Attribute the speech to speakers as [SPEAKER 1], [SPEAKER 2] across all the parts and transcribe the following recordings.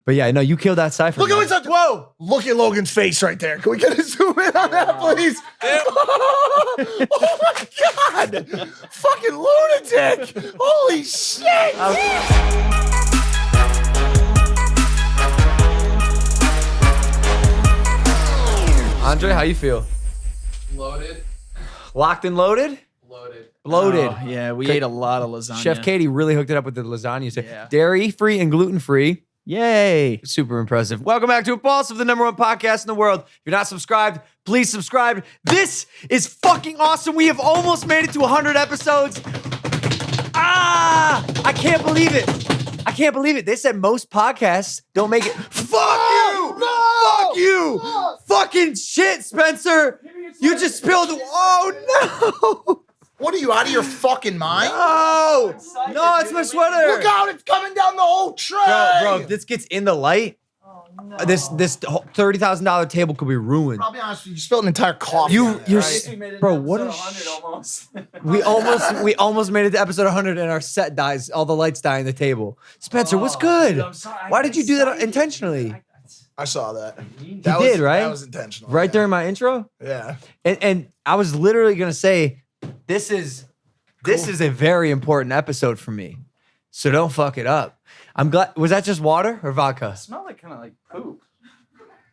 [SPEAKER 1] But yeah, no, you killed that cipher.
[SPEAKER 2] Look at what's whoa! Look at Logan's face right there. Can we get a zoom in on that, please? Oh my God! Fucking lunatic! Holy shit!
[SPEAKER 1] Andre, how you feel?
[SPEAKER 3] Loaded.
[SPEAKER 1] Locked and loaded?
[SPEAKER 3] Loaded.
[SPEAKER 1] Loaded.
[SPEAKER 4] Oh, yeah, we ate a lot of lasagna.
[SPEAKER 1] Chef Katie really hooked it up with the lasagna. So
[SPEAKER 4] Yeah.
[SPEAKER 1] dairy-free and gluten-free.
[SPEAKER 4] Yay.
[SPEAKER 1] Super impressive. Welcome back to Impaulsive, the #1 podcast in the world. If you're not subscribed, please subscribe. This is fucking awesome. We have almost made it to 100 episodes. I can't believe it. I can't believe it. They said most podcasts don't make it. Fuck you!
[SPEAKER 2] No!
[SPEAKER 1] Fuck you!
[SPEAKER 2] No!
[SPEAKER 1] Fucking shit, Spencer! You just spilled. Oh no!
[SPEAKER 2] What are you, out of your fucking mind?
[SPEAKER 1] No! No, it's my sweater.
[SPEAKER 2] Look out, it's coming down the whole tray!
[SPEAKER 1] Bro, if this gets in the light, this $30,000 table could be ruined.
[SPEAKER 2] I'll be honest with you, you spilled an entire coffee.
[SPEAKER 1] Bro, what a we almost made it to episode 100 and our set dies. All the lights die on the table. Spencer, what's good?
[SPEAKER 3] Dude, I'm sorry.
[SPEAKER 1] Why did you do that intentionally?
[SPEAKER 2] I saw that.
[SPEAKER 1] You did, right?
[SPEAKER 2] That was intentional.
[SPEAKER 1] Right
[SPEAKER 2] yeah.
[SPEAKER 1] during my intro?
[SPEAKER 2] Yeah.
[SPEAKER 1] And I was literally gonna say, this is a very important episode for me. So don't fuck it up. I'm glad. Was that just water or vodka?
[SPEAKER 4] It smelled like kind of like poop.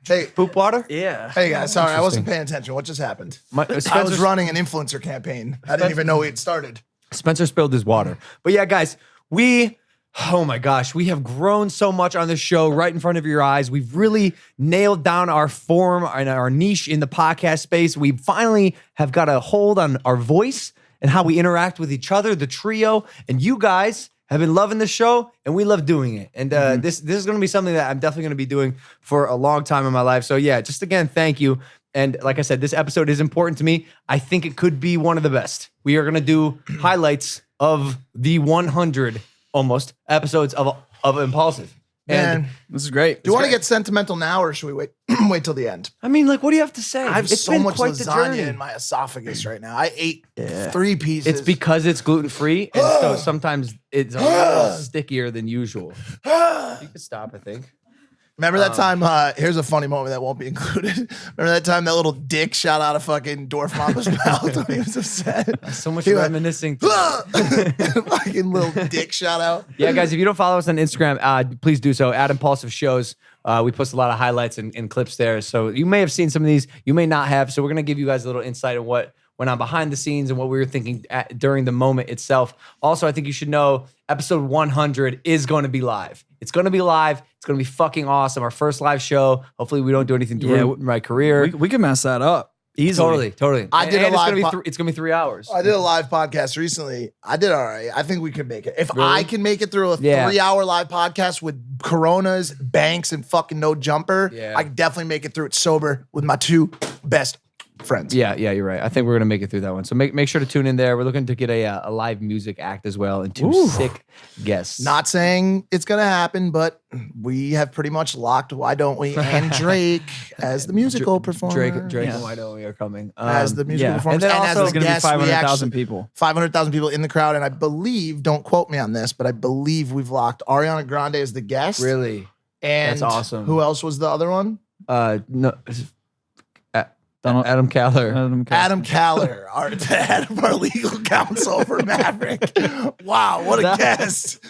[SPEAKER 2] Hey,
[SPEAKER 1] Poop water?
[SPEAKER 4] Yeah.
[SPEAKER 2] hey guys, sorry, I wasn't paying attention. What just happened? I was
[SPEAKER 1] Spencer,
[SPEAKER 2] running an influencer campaign. I didn't even know we had started.
[SPEAKER 1] Spencer spilled his water. But yeah, guys, oh my gosh, we have grown so much on this show right in front of your eyes. We've really nailed down our form and our niche in the podcast space. We finally have got a hold on our voice and how we interact with each other, the trio, and you guys have been loving the show, and we love doing it. And this is going to be something that I'm definitely going to be doing for a long time in my life. So yeah, just again, thank you. And like I said, this episode is important to me. I think it could be one of the best. We are going to do highlights of the 100 almost episodes of Impulsive. And
[SPEAKER 2] Man,
[SPEAKER 4] This is great.
[SPEAKER 2] do you want to get sentimental now, or should we wait wait till the end?
[SPEAKER 1] I mean, like, what do you have to say?
[SPEAKER 2] I have
[SPEAKER 1] It's
[SPEAKER 2] so
[SPEAKER 1] been
[SPEAKER 2] much
[SPEAKER 1] quite the
[SPEAKER 2] lasagna
[SPEAKER 1] journey.
[SPEAKER 2] in my esophagus right now. I ate 3 pieces.
[SPEAKER 1] It's because it's gluten-free, and so sometimes it's a little stickier than usual. You can stop, I think.
[SPEAKER 2] Remember that time? Here's a funny moment that won't be included. Remember that time that little dick shot out of fucking Dwarf Mama's mouth when he was upset?
[SPEAKER 1] So much
[SPEAKER 2] He went,
[SPEAKER 1] reminiscing.
[SPEAKER 2] fucking little dick shot out.
[SPEAKER 1] Yeah, guys, if you don't follow us on Instagram, please do so. At Impulsive Shows. We post a lot of highlights and clips there. So you may have seen some of these. You may not have. So we're going to give you guys a little insight on what went on behind the scenes and what we were thinking during the moment itself. Also, I think you should know episode 100 is going to be live. It's going to be live. It's going to be fucking awesome. Our first live show. Hopefully we don't do anything to ruin my career.
[SPEAKER 4] We can mess that up easily.
[SPEAKER 1] Totally.
[SPEAKER 2] I did
[SPEAKER 1] and
[SPEAKER 2] a live
[SPEAKER 1] it's going to be 3 hours.
[SPEAKER 2] I did a live podcast recently. I did all right. I think we could make it. If
[SPEAKER 1] Really?
[SPEAKER 2] I can make it through a 3-hour live podcast with Coronas, Banks, and fucking No Jumper,
[SPEAKER 1] Yeah.
[SPEAKER 2] I can definitely make it through it sober with my 2 best friends.
[SPEAKER 1] Yeah, you're right. I think we're gonna make it through that one. So make sure to tune in there. We're looking to get a live music act as well and 2 sick guests.
[SPEAKER 2] Not saying it's gonna happen, but we have pretty much locked Why Don't We and Drake as the musical performer.
[SPEAKER 1] Drake,
[SPEAKER 4] Yeah.
[SPEAKER 1] and Why Don't We are coming
[SPEAKER 2] As the musical
[SPEAKER 4] yeah.
[SPEAKER 2] performer.
[SPEAKER 1] And then
[SPEAKER 2] as
[SPEAKER 1] also
[SPEAKER 2] the
[SPEAKER 1] it's
[SPEAKER 4] There's going to be
[SPEAKER 2] guest, we
[SPEAKER 4] 500,000
[SPEAKER 2] actually-
[SPEAKER 4] people.
[SPEAKER 2] 500,000 people in the crowd, and I believe, don't quote me on this, but I believe we've locked Ariana Grande as the guest.
[SPEAKER 1] really.
[SPEAKER 2] And
[SPEAKER 1] That's awesome.
[SPEAKER 2] Who else was the other one?
[SPEAKER 1] No,
[SPEAKER 4] Donald-
[SPEAKER 1] Adam Keller.
[SPEAKER 2] Adam Caller, the head of our legal counsel for Maverick. Wow, what a guest.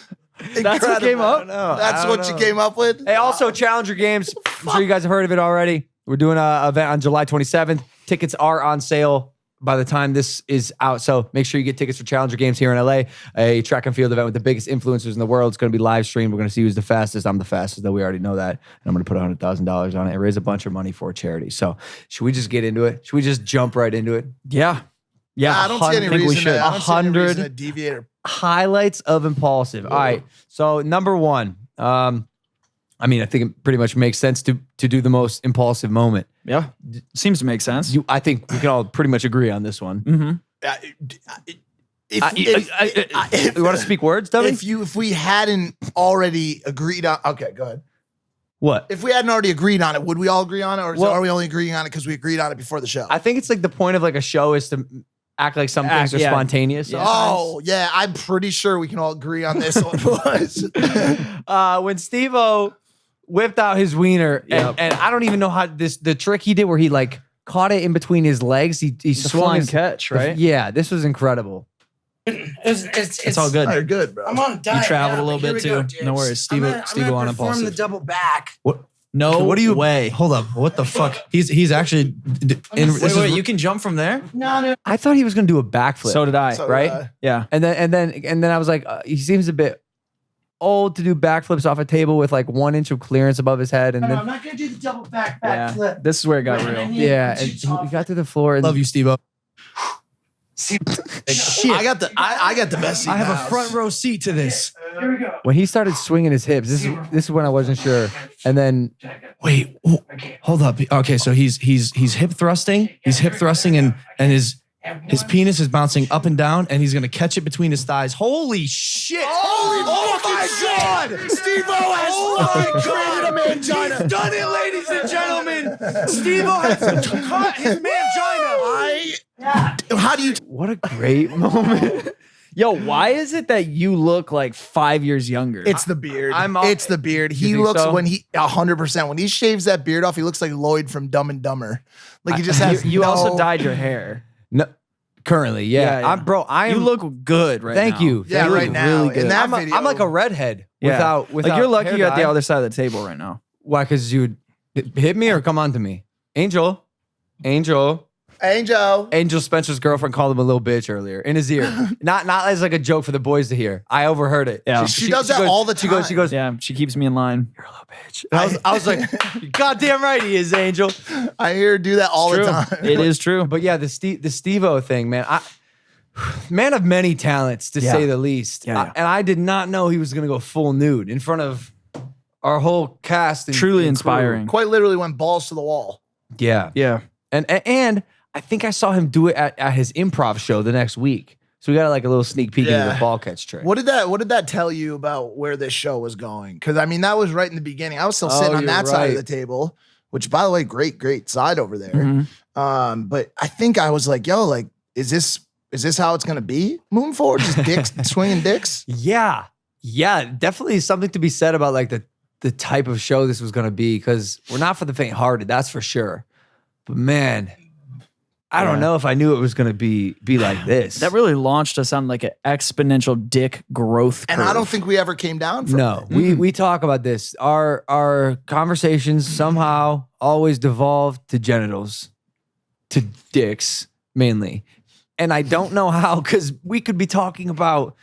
[SPEAKER 4] That's what came up?
[SPEAKER 2] That's what you came up with?
[SPEAKER 1] Hey, also Challenger Games. I'm sure you guys have heard of it already. We're doing an event on July 27th. Tickets are on sale by the time this is out. So make sure you get tickets for Challenger Games here in LA, a track and field event with the biggest influencers in the world. It's going to be live streamed. We're going to see who's the fastest. I'm the fastest, though we already know that. And I'm going to put $100,000 on it and raise a bunch of money for a charity. So should we just get into it? Should we just jump right into it?
[SPEAKER 4] Yeah. Yeah.
[SPEAKER 2] I don't see any
[SPEAKER 4] I think we
[SPEAKER 2] reason
[SPEAKER 4] should.
[SPEAKER 2] to, I don't see any
[SPEAKER 1] 100
[SPEAKER 2] reason to deviate or
[SPEAKER 1] Highlights of Impulsive. All right. So number one, I mean, I think it pretty much makes sense to do the most impulsive moment.
[SPEAKER 4] Yeah. Seems to make sense.
[SPEAKER 1] I think we can all pretty much agree on this one.
[SPEAKER 4] Mm-hmm.
[SPEAKER 1] You want to speak words, Dummy?
[SPEAKER 2] if we hadn't already agreed on, okay, go ahead.
[SPEAKER 1] What?
[SPEAKER 2] If we hadn't already agreed on it, would we all agree on it, or
[SPEAKER 1] Well-
[SPEAKER 2] are we only agreeing on it because we agreed on it before the show?
[SPEAKER 1] I think it's like the point of like a show is to act like some things are
[SPEAKER 4] yeah.
[SPEAKER 1] spontaneous.
[SPEAKER 4] Yeah.
[SPEAKER 2] Oh yeah, I'm pretty sure we can all agree on this one. Was
[SPEAKER 1] When Steve-O whipped out his wiener, and I don't even know how the trick he did where he like caught it in between his legs. He swung
[SPEAKER 4] flying
[SPEAKER 1] his
[SPEAKER 4] catch, right?
[SPEAKER 1] Yeah, this was incredible.
[SPEAKER 4] It's all good.
[SPEAKER 2] You're good, bro.
[SPEAKER 3] I'm on a diet.
[SPEAKER 4] You traveled
[SPEAKER 3] now,
[SPEAKER 4] a little
[SPEAKER 3] but here
[SPEAKER 4] bit
[SPEAKER 3] we go,
[SPEAKER 4] too.
[SPEAKER 3] James.
[SPEAKER 4] No worries. Steve
[SPEAKER 3] I'm
[SPEAKER 4] on
[SPEAKER 3] gonna perform
[SPEAKER 4] Impulsive.
[SPEAKER 3] the double back.
[SPEAKER 4] No
[SPEAKER 5] What do you
[SPEAKER 4] way.
[SPEAKER 5] Hold up. What the fuck? He's actually.
[SPEAKER 4] Wait, you can jump from there?
[SPEAKER 3] No.
[SPEAKER 1] I thought he was gonna do a backflip.
[SPEAKER 4] So did I.
[SPEAKER 2] So,
[SPEAKER 1] right?
[SPEAKER 4] Yeah.
[SPEAKER 1] And then I was like, he seems a bit old to do backflips off a table with like 1 inch of clearance above his head, and
[SPEAKER 3] No,
[SPEAKER 1] then
[SPEAKER 3] I'm not gonna do the double back
[SPEAKER 4] Yeah.
[SPEAKER 3] flip.
[SPEAKER 4] This is where it got
[SPEAKER 3] Wait,
[SPEAKER 4] real.
[SPEAKER 3] and
[SPEAKER 1] yeah, and
[SPEAKER 3] you
[SPEAKER 1] we got through the floor. And
[SPEAKER 5] Love you, Steve-O.
[SPEAKER 3] See,
[SPEAKER 2] I got the best seat.
[SPEAKER 5] I have
[SPEAKER 2] in
[SPEAKER 5] a
[SPEAKER 2] the house.
[SPEAKER 5] front row seat to this.
[SPEAKER 3] here we go.
[SPEAKER 1] when he started swinging his hips, this is when I wasn't sure. And then
[SPEAKER 5] Wait, hold up. Okay, so he's hip thrusting. He's hip thrusting, and his penis is bouncing up and down, and he's gonna catch it between his thighs. Holy shit!
[SPEAKER 2] Oh my God! Steve-O has created a mangina.
[SPEAKER 5] Done it, ladies and gentlemen. Steve-O has cut his mangina.
[SPEAKER 2] How do you?
[SPEAKER 1] what a great moment.
[SPEAKER 4] Yo, why is it that you look like 5 years younger?
[SPEAKER 2] It's the beard.
[SPEAKER 1] I'm all-
[SPEAKER 2] It's the beard. He
[SPEAKER 1] think
[SPEAKER 2] looks
[SPEAKER 1] so?
[SPEAKER 2] when he 100% when he shaves that beard off, he looks like Lloyd from Dumb and Dumber. Like he just has.
[SPEAKER 4] you also
[SPEAKER 2] no-
[SPEAKER 4] dyed your hair.
[SPEAKER 1] No, currently, yeah.
[SPEAKER 4] Yeah, yeah.
[SPEAKER 1] I'm.
[SPEAKER 4] You look good right
[SPEAKER 1] Thank
[SPEAKER 4] now.
[SPEAKER 1] you.
[SPEAKER 2] Yeah,
[SPEAKER 1] Thank
[SPEAKER 2] right
[SPEAKER 1] you.
[SPEAKER 2] now.
[SPEAKER 1] Really
[SPEAKER 2] In
[SPEAKER 1] good.
[SPEAKER 2] that
[SPEAKER 1] I'm,
[SPEAKER 2] video-
[SPEAKER 1] I'm like a redhead
[SPEAKER 4] Yeah.
[SPEAKER 1] without.
[SPEAKER 4] Like you're lucky
[SPEAKER 1] hair
[SPEAKER 4] you're at the
[SPEAKER 1] dye.
[SPEAKER 4] other side of the table right now.
[SPEAKER 1] Why? Because you would hit me or come on to me, Angel. Angel Spencer's girlfriend called him a little bitch earlier in his ear. Not as like a joke for the boys to hear. I overheard it.
[SPEAKER 4] Yeah.
[SPEAKER 2] She does that
[SPEAKER 1] goes-
[SPEAKER 2] all the
[SPEAKER 1] She goes.
[SPEAKER 2] time.
[SPEAKER 4] Yeah, she keeps me in line.
[SPEAKER 1] You're a little bitch. And I was like, you're goddamn right he is, Angel.
[SPEAKER 2] I hear her do that all the
[SPEAKER 4] True.
[SPEAKER 2] time.
[SPEAKER 4] It is true.
[SPEAKER 1] But yeah, the Steve-O thing, man. Man of many talents, to
[SPEAKER 4] Yeah.
[SPEAKER 1] say the least.
[SPEAKER 4] Yeah, yeah.
[SPEAKER 1] And I did not know he was gonna go full nude in front of our whole cast. And,
[SPEAKER 4] Truly
[SPEAKER 1] and crew.
[SPEAKER 4] inspiring.
[SPEAKER 2] Quite literally went balls to the wall.
[SPEAKER 1] Yeah.
[SPEAKER 4] Yeah.
[SPEAKER 1] And I think I saw him do it at his improv show the next week. So we got like a little sneak peek into
[SPEAKER 2] Yeah.
[SPEAKER 1] the ball catch trick.
[SPEAKER 2] What did that tell you about where this show was going? Because I mean, that was right in the beginning. I was still sitting on
[SPEAKER 1] you're
[SPEAKER 2] that side of
[SPEAKER 1] right.
[SPEAKER 2] the table, which by the way, great side over there.
[SPEAKER 4] Mhm.
[SPEAKER 2] But I think I was like, yo, like, is this how it's gonna be moving forward? Just dicks swinging dicks?
[SPEAKER 1] Yeah. Yeah. Definitely something to be said about like the type of show this was gonna be, because we're not for the faint hearted, that's for sure. But man, I don't know if I knew it was gonna be like this.
[SPEAKER 4] That really launched us on like an exponential dick growth curve.
[SPEAKER 2] And I don't think we ever came down from
[SPEAKER 1] No,
[SPEAKER 2] it.
[SPEAKER 1] we talk about this. Our conversations somehow always devolve to genitals, to dicks mainly, and I don't know how, because we could be talking about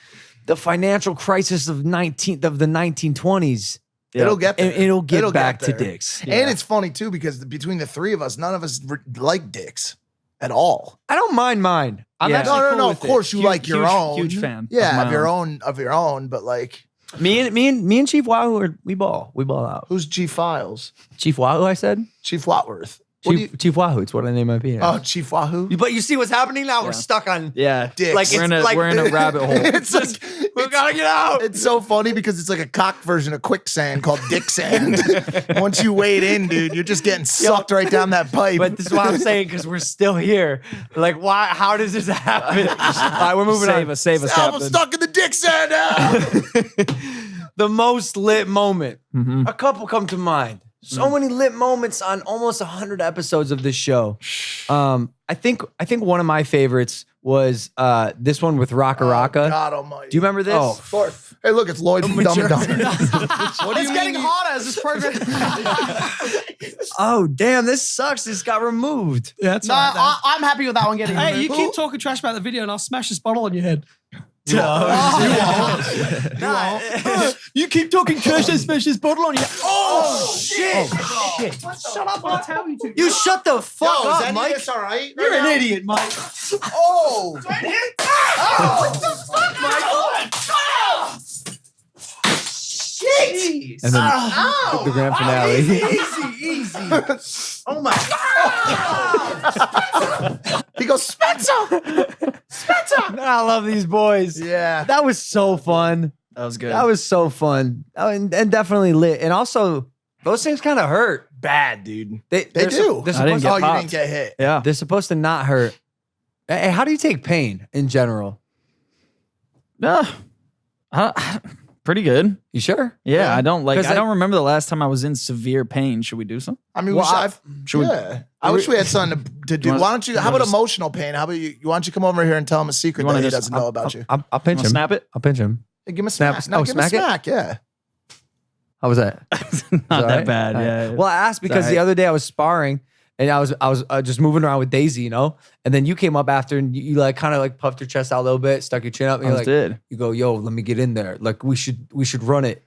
[SPEAKER 1] the financial crisis of the 1920s.
[SPEAKER 2] It'll get there.
[SPEAKER 1] And it'll get back to
[SPEAKER 2] there.
[SPEAKER 1] dicks.
[SPEAKER 2] And it's funny too, because between the three of us, none of us like dicks at all.
[SPEAKER 1] I don't mind mine. I'm
[SPEAKER 4] Yeah.
[SPEAKER 1] actually
[SPEAKER 2] No,
[SPEAKER 1] cool
[SPEAKER 2] Of
[SPEAKER 1] with it.
[SPEAKER 2] course you like your own.
[SPEAKER 4] huge fan of
[SPEAKER 2] Yeah,
[SPEAKER 4] my
[SPEAKER 2] of your own, but like,
[SPEAKER 1] Me and Chief Wahoo we ball out.
[SPEAKER 2] who's Chief Files?
[SPEAKER 1] Chief Wahoo, I said.
[SPEAKER 2] Chief Watworth. What do you,
[SPEAKER 1] Chief Wahoo. It's what I name my penis.
[SPEAKER 2] oh, Chief Wahoo?
[SPEAKER 1] But you see what's happening now? We're stuck on.
[SPEAKER 4] Yeah.
[SPEAKER 2] Dicks.
[SPEAKER 1] Like,
[SPEAKER 4] We're
[SPEAKER 1] it's
[SPEAKER 4] in a rabbit hole.
[SPEAKER 2] It's like,
[SPEAKER 1] We gotta get out.
[SPEAKER 2] it's so funny because it's like a cock version of quicksand called dick sand. Once you wade in, dude, you're just getting sucked right down that pipe.
[SPEAKER 1] But this is what I'm saying, because we're still here. Like, why? How does this happen? All right, we're moving on.
[SPEAKER 4] Save us,
[SPEAKER 2] I'm
[SPEAKER 4] Captain.
[SPEAKER 2] stuck in the dick sand now.
[SPEAKER 1] The most lit moment.
[SPEAKER 4] Mhm.
[SPEAKER 1] A couple come to mind. So many lit moments on almost 100 episodes of this show. I think one of my favorites was this one with Raka Raka.
[SPEAKER 2] God almighty.
[SPEAKER 1] Do you remember this?
[SPEAKER 2] Oh, of course. Hey, look, it's Lloyd from Dumb and Dumber.
[SPEAKER 5] What do you mean?
[SPEAKER 3] hot as this program.
[SPEAKER 1] Oh, damn, this sucks. This got removed.
[SPEAKER 5] Yeah, that's
[SPEAKER 3] No,
[SPEAKER 5] all right, Dan.
[SPEAKER 3] I'm happy with that one getting
[SPEAKER 5] Hey, you
[SPEAKER 3] removed.
[SPEAKER 5] keep talking trash about the video and I'll smash this bottle on your head. You keep talking trash and smash this bottle on your head.
[SPEAKER 1] Oh, shit.
[SPEAKER 5] Shut up, I'll tell you to.
[SPEAKER 1] You shut the fuck up, Mike.
[SPEAKER 2] all right?
[SPEAKER 5] You're an idiot, Mike.
[SPEAKER 2] Oh.
[SPEAKER 1] And then the grand finale.
[SPEAKER 2] Easy. Oh my God. He goes, Spencer.
[SPEAKER 1] I love these boys.
[SPEAKER 2] Yeah.
[SPEAKER 1] That was so fun.
[SPEAKER 4] That was good.
[SPEAKER 1] That was so fun. Oh, and definitely lit. And also, those things kind of hurt.
[SPEAKER 2] Bad, dude.
[SPEAKER 1] They
[SPEAKER 2] They do.
[SPEAKER 1] They're
[SPEAKER 4] I didn't
[SPEAKER 1] supposed,
[SPEAKER 4] get
[SPEAKER 2] Oh, you
[SPEAKER 4] popped.
[SPEAKER 2] didn't get hit.
[SPEAKER 4] Yeah.
[SPEAKER 1] they're supposed to not hurt. Hey, how do you take pain in general?
[SPEAKER 4] Uh,
[SPEAKER 6] Pretty good.
[SPEAKER 1] You sure?
[SPEAKER 6] Yeah, I don't
[SPEAKER 1] 'Cause,
[SPEAKER 6] I don't remember the last time I was in severe pain. Should we do something?
[SPEAKER 2] I mean,
[SPEAKER 1] Well,
[SPEAKER 2] I wish we had something to do.
[SPEAKER 6] wanna-
[SPEAKER 2] Why don't you? How about emotional pain? How about you? Why don't you come over here and tell him a secret
[SPEAKER 6] wanna
[SPEAKER 2] that he
[SPEAKER 6] just-
[SPEAKER 2] doesn't know about you?
[SPEAKER 1] I'll pinch
[SPEAKER 6] Wanna
[SPEAKER 1] him.
[SPEAKER 6] snap it?
[SPEAKER 1] I'll pinch him.
[SPEAKER 2] Hey, give him a
[SPEAKER 1] Snap-
[SPEAKER 2] smack. No,
[SPEAKER 1] oh,
[SPEAKER 2] give him a
[SPEAKER 1] smack it?
[SPEAKER 2] smack. Yeah.
[SPEAKER 1] How was that?
[SPEAKER 6] Not
[SPEAKER 1] All
[SPEAKER 6] that
[SPEAKER 1] right?
[SPEAKER 6] bad.
[SPEAKER 1] All right.
[SPEAKER 6] Yeah.
[SPEAKER 1] Well, I asked because
[SPEAKER 6] All
[SPEAKER 1] the
[SPEAKER 6] right.
[SPEAKER 1] other day I was sparring and I was just moving around with Daisy, you know, and then you came up after and you like kind of like puffed your chest out a little bit, stuck your chin up, and
[SPEAKER 6] I
[SPEAKER 1] you're like,
[SPEAKER 6] did.
[SPEAKER 1] you go, yo, let me get in there. Like we should run it.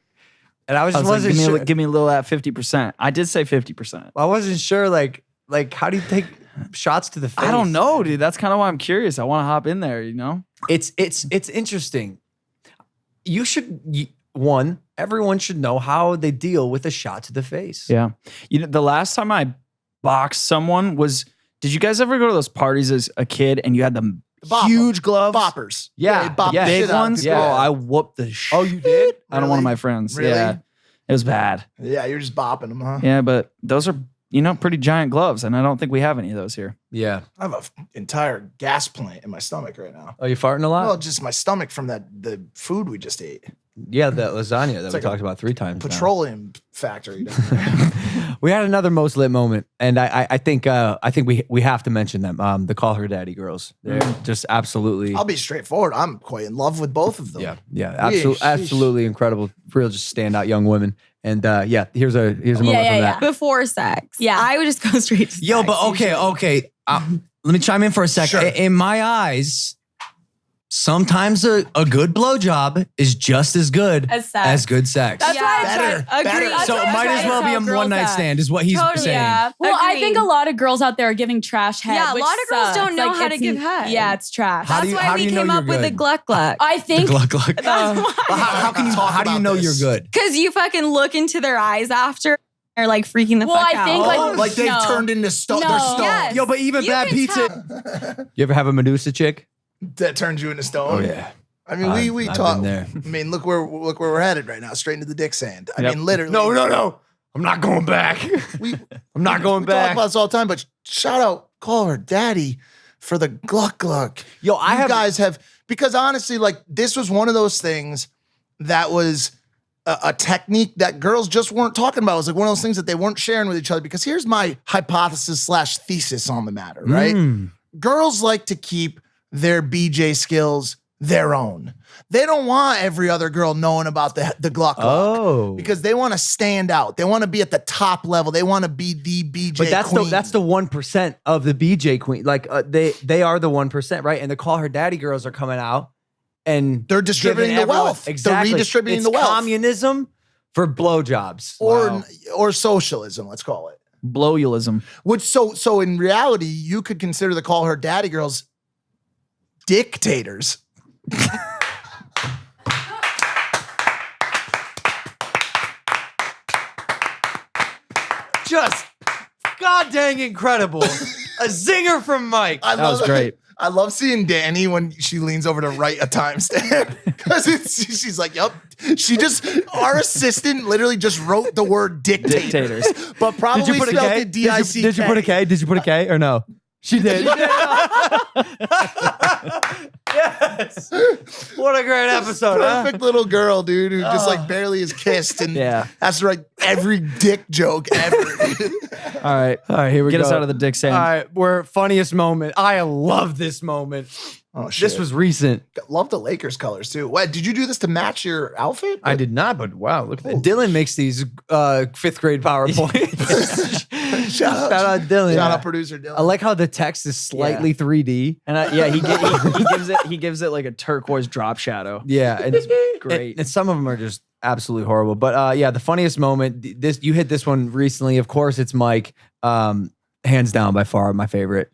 [SPEAKER 1] And I
[SPEAKER 6] I
[SPEAKER 1] just
[SPEAKER 6] was like,
[SPEAKER 1] wasn't
[SPEAKER 6] give me,
[SPEAKER 1] sure.
[SPEAKER 6] give me a little at 50%. I did say 50%.
[SPEAKER 1] I wasn't sure. Like how do you take shots to the face?
[SPEAKER 6] I don't know, dude. That's kind of why I'm curious. I want to hop in there, you know?
[SPEAKER 1] It's interesting. You should everyone should know how they deal with a shot to the face.
[SPEAKER 6] Yeah. You know, the last time I boxed someone was, did you guys ever go to those parties as a kid and you had the
[SPEAKER 2] Bop 'em.
[SPEAKER 6] huge gloves?
[SPEAKER 2] Boppers.
[SPEAKER 1] Yeah,
[SPEAKER 2] you bop
[SPEAKER 1] yeah.
[SPEAKER 2] the
[SPEAKER 6] Big
[SPEAKER 2] shit out of
[SPEAKER 6] ones?
[SPEAKER 2] people.
[SPEAKER 6] Oh, I whooped the shit.
[SPEAKER 1] Oh, you did?
[SPEAKER 6] out of one of
[SPEAKER 2] Really?
[SPEAKER 6] my friends.
[SPEAKER 2] Really?
[SPEAKER 6] Yeah. It was bad.
[SPEAKER 2] Yeah, you're just bopping them, huh?
[SPEAKER 6] Yeah, but those are, pretty giant gloves. And I don't think we have any of those here.
[SPEAKER 1] Yeah.
[SPEAKER 2] I have an entire gas plant in my stomach right now.
[SPEAKER 1] Oh, you farting a lot?
[SPEAKER 2] Well, just my stomach from the food we just ate.
[SPEAKER 1] Yeah, that lasagna that we
[SPEAKER 2] like a
[SPEAKER 1] talked about 3 times. now.
[SPEAKER 2] Petroleum factory. down there.
[SPEAKER 1] We had another most lit moment, and I think we have to mention them. The Call Her Daddy girls. They're just absolutely.
[SPEAKER 2] I'll be straightforward. I'm quite in love with both of them.
[SPEAKER 1] Yeah,
[SPEAKER 2] Yeesh.
[SPEAKER 1] absolutely incredible, real just standout young women. And here's a moment from that.
[SPEAKER 7] Before sex. Yeah. I would just go straight to
[SPEAKER 5] Yo,
[SPEAKER 7] sex.
[SPEAKER 5] but okay. Let me chime in for a second.
[SPEAKER 2] Sure.
[SPEAKER 5] In my eyes, sometimes a good blowjob is just as good
[SPEAKER 7] As sex.
[SPEAKER 5] as good sex.
[SPEAKER 7] That's why I
[SPEAKER 2] Better,
[SPEAKER 7] try.
[SPEAKER 2] better.
[SPEAKER 7] Agree.
[SPEAKER 5] So it might as well be a one night stand, is what he's
[SPEAKER 7] Totally,
[SPEAKER 5] saying.
[SPEAKER 7] yeah.
[SPEAKER 8] Well, I think a
[SPEAKER 7] Agreed.
[SPEAKER 8] lot of girls out there are giving trash head.
[SPEAKER 7] Yeah, a
[SPEAKER 8] which
[SPEAKER 7] lot of girls
[SPEAKER 8] sucks.
[SPEAKER 7] don't know
[SPEAKER 8] Like,
[SPEAKER 7] how to
[SPEAKER 8] it's-
[SPEAKER 7] give head.
[SPEAKER 8] Yeah, it's trash.
[SPEAKER 1] How do
[SPEAKER 7] That's
[SPEAKER 1] you-
[SPEAKER 7] why
[SPEAKER 1] how do
[SPEAKER 7] we
[SPEAKER 1] you know
[SPEAKER 7] came
[SPEAKER 1] you're
[SPEAKER 7] up with the
[SPEAKER 1] good?
[SPEAKER 7] gluck gluck.
[SPEAKER 8] I think
[SPEAKER 5] Gluck, gluck.
[SPEAKER 8] that's why.
[SPEAKER 5] But how can you?
[SPEAKER 2] Talk
[SPEAKER 5] How do you
[SPEAKER 2] about
[SPEAKER 5] know
[SPEAKER 2] this.
[SPEAKER 5] you're good?
[SPEAKER 7] Because you fucking look into their eyes after they're like freaking the
[SPEAKER 8] Well,
[SPEAKER 7] fuck
[SPEAKER 8] I
[SPEAKER 7] out.
[SPEAKER 8] think, like-
[SPEAKER 2] Oh, like they've
[SPEAKER 8] No.
[SPEAKER 2] turned into stone.
[SPEAKER 8] No.
[SPEAKER 2] They're stone.
[SPEAKER 7] Yes.
[SPEAKER 5] Yo, but even
[SPEAKER 7] You
[SPEAKER 5] bad
[SPEAKER 7] can
[SPEAKER 5] pizza.
[SPEAKER 1] You ever have a Medusa chick?
[SPEAKER 2] That turns you into stone.
[SPEAKER 1] Oh yeah.
[SPEAKER 2] I mean, we
[SPEAKER 1] I've
[SPEAKER 2] talk.
[SPEAKER 1] been there.
[SPEAKER 2] I mean, look where we're headed right now, straight into the dick sand. I
[SPEAKER 6] Yep.
[SPEAKER 2] mean, literally.
[SPEAKER 1] No. I'm not going back.
[SPEAKER 2] We
[SPEAKER 1] I'm not going
[SPEAKER 2] we talk
[SPEAKER 1] back.
[SPEAKER 2] about this all the time, but shout out, call her daddy for the gluck gluck.
[SPEAKER 1] Yo, I
[SPEAKER 2] You
[SPEAKER 1] have
[SPEAKER 2] guys have, because honestly, like this was one of those things that was a technique that girls just weren't talking about. It was like one of those things that they weren't sharing with each other. Because here's my hypothesis / thesis on the matter, right? Girls like to keep their BJ skills their own. They don't want every other girl knowing about the gluck gluck.
[SPEAKER 1] Oh.
[SPEAKER 2] Because they want to stand out. They want to be at the top level. They want to be the BJ
[SPEAKER 1] But that's
[SPEAKER 2] queen.
[SPEAKER 1] the 1% of the BJ queen. Like they are the 1%, right? And the Call Her Daddy girls are coming out and
[SPEAKER 2] They're distributing
[SPEAKER 1] giving
[SPEAKER 2] the
[SPEAKER 1] everyone-
[SPEAKER 2] wealth. They're
[SPEAKER 1] Exactly.
[SPEAKER 2] redistributing
[SPEAKER 1] It's
[SPEAKER 2] the wealth.
[SPEAKER 1] communism for blowjobs.
[SPEAKER 2] or socialism, let's call it.
[SPEAKER 6] Blowulism.
[SPEAKER 2] Which so in reality, you could consider the Call Her Daddy girls dictators.
[SPEAKER 1] Just god dang incredible. A zinger from Mike.
[SPEAKER 2] I
[SPEAKER 6] That was great.
[SPEAKER 2] I love seeing Danny when she leans over to write a timestamp because she's like, "Yep." Our assistant literally just wrote the word dictators, but probably
[SPEAKER 1] Did you put a
[SPEAKER 2] spelled
[SPEAKER 1] K?
[SPEAKER 2] it D-I-C-K.
[SPEAKER 1] Did you put a K? Did you put a K or no? She did. Yes. What a great episode. huh?
[SPEAKER 2] Perfect little girl, dude, who just like barely is kissed and
[SPEAKER 6] Yeah.
[SPEAKER 2] has to write every dick joke ever.
[SPEAKER 6] All right.
[SPEAKER 1] All right, here we
[SPEAKER 6] Get
[SPEAKER 1] go.
[SPEAKER 6] us out of the dick sand.
[SPEAKER 1] All right, we're funniest moment. I love this moment.
[SPEAKER 2] Oh shit!
[SPEAKER 1] This was recent.
[SPEAKER 2] Love the Lakers colors too. What did you do this to match your outfit?
[SPEAKER 1] I did not, but wow, look at that. Dylan makes these 5th grade PowerPoints. Shout out Dylan.
[SPEAKER 2] Shout out producer Dylan.
[SPEAKER 1] I like how the text is slightly 3D.
[SPEAKER 6] And he gives it like a turquoise drop shadow.
[SPEAKER 1] Yeah, and it's
[SPEAKER 6] Great.
[SPEAKER 1] And some of them are just absolutely horrible. But yeah, the funniest moment. You hit this one recently. Of course, it's Mike. Hands down, by far, my favorite.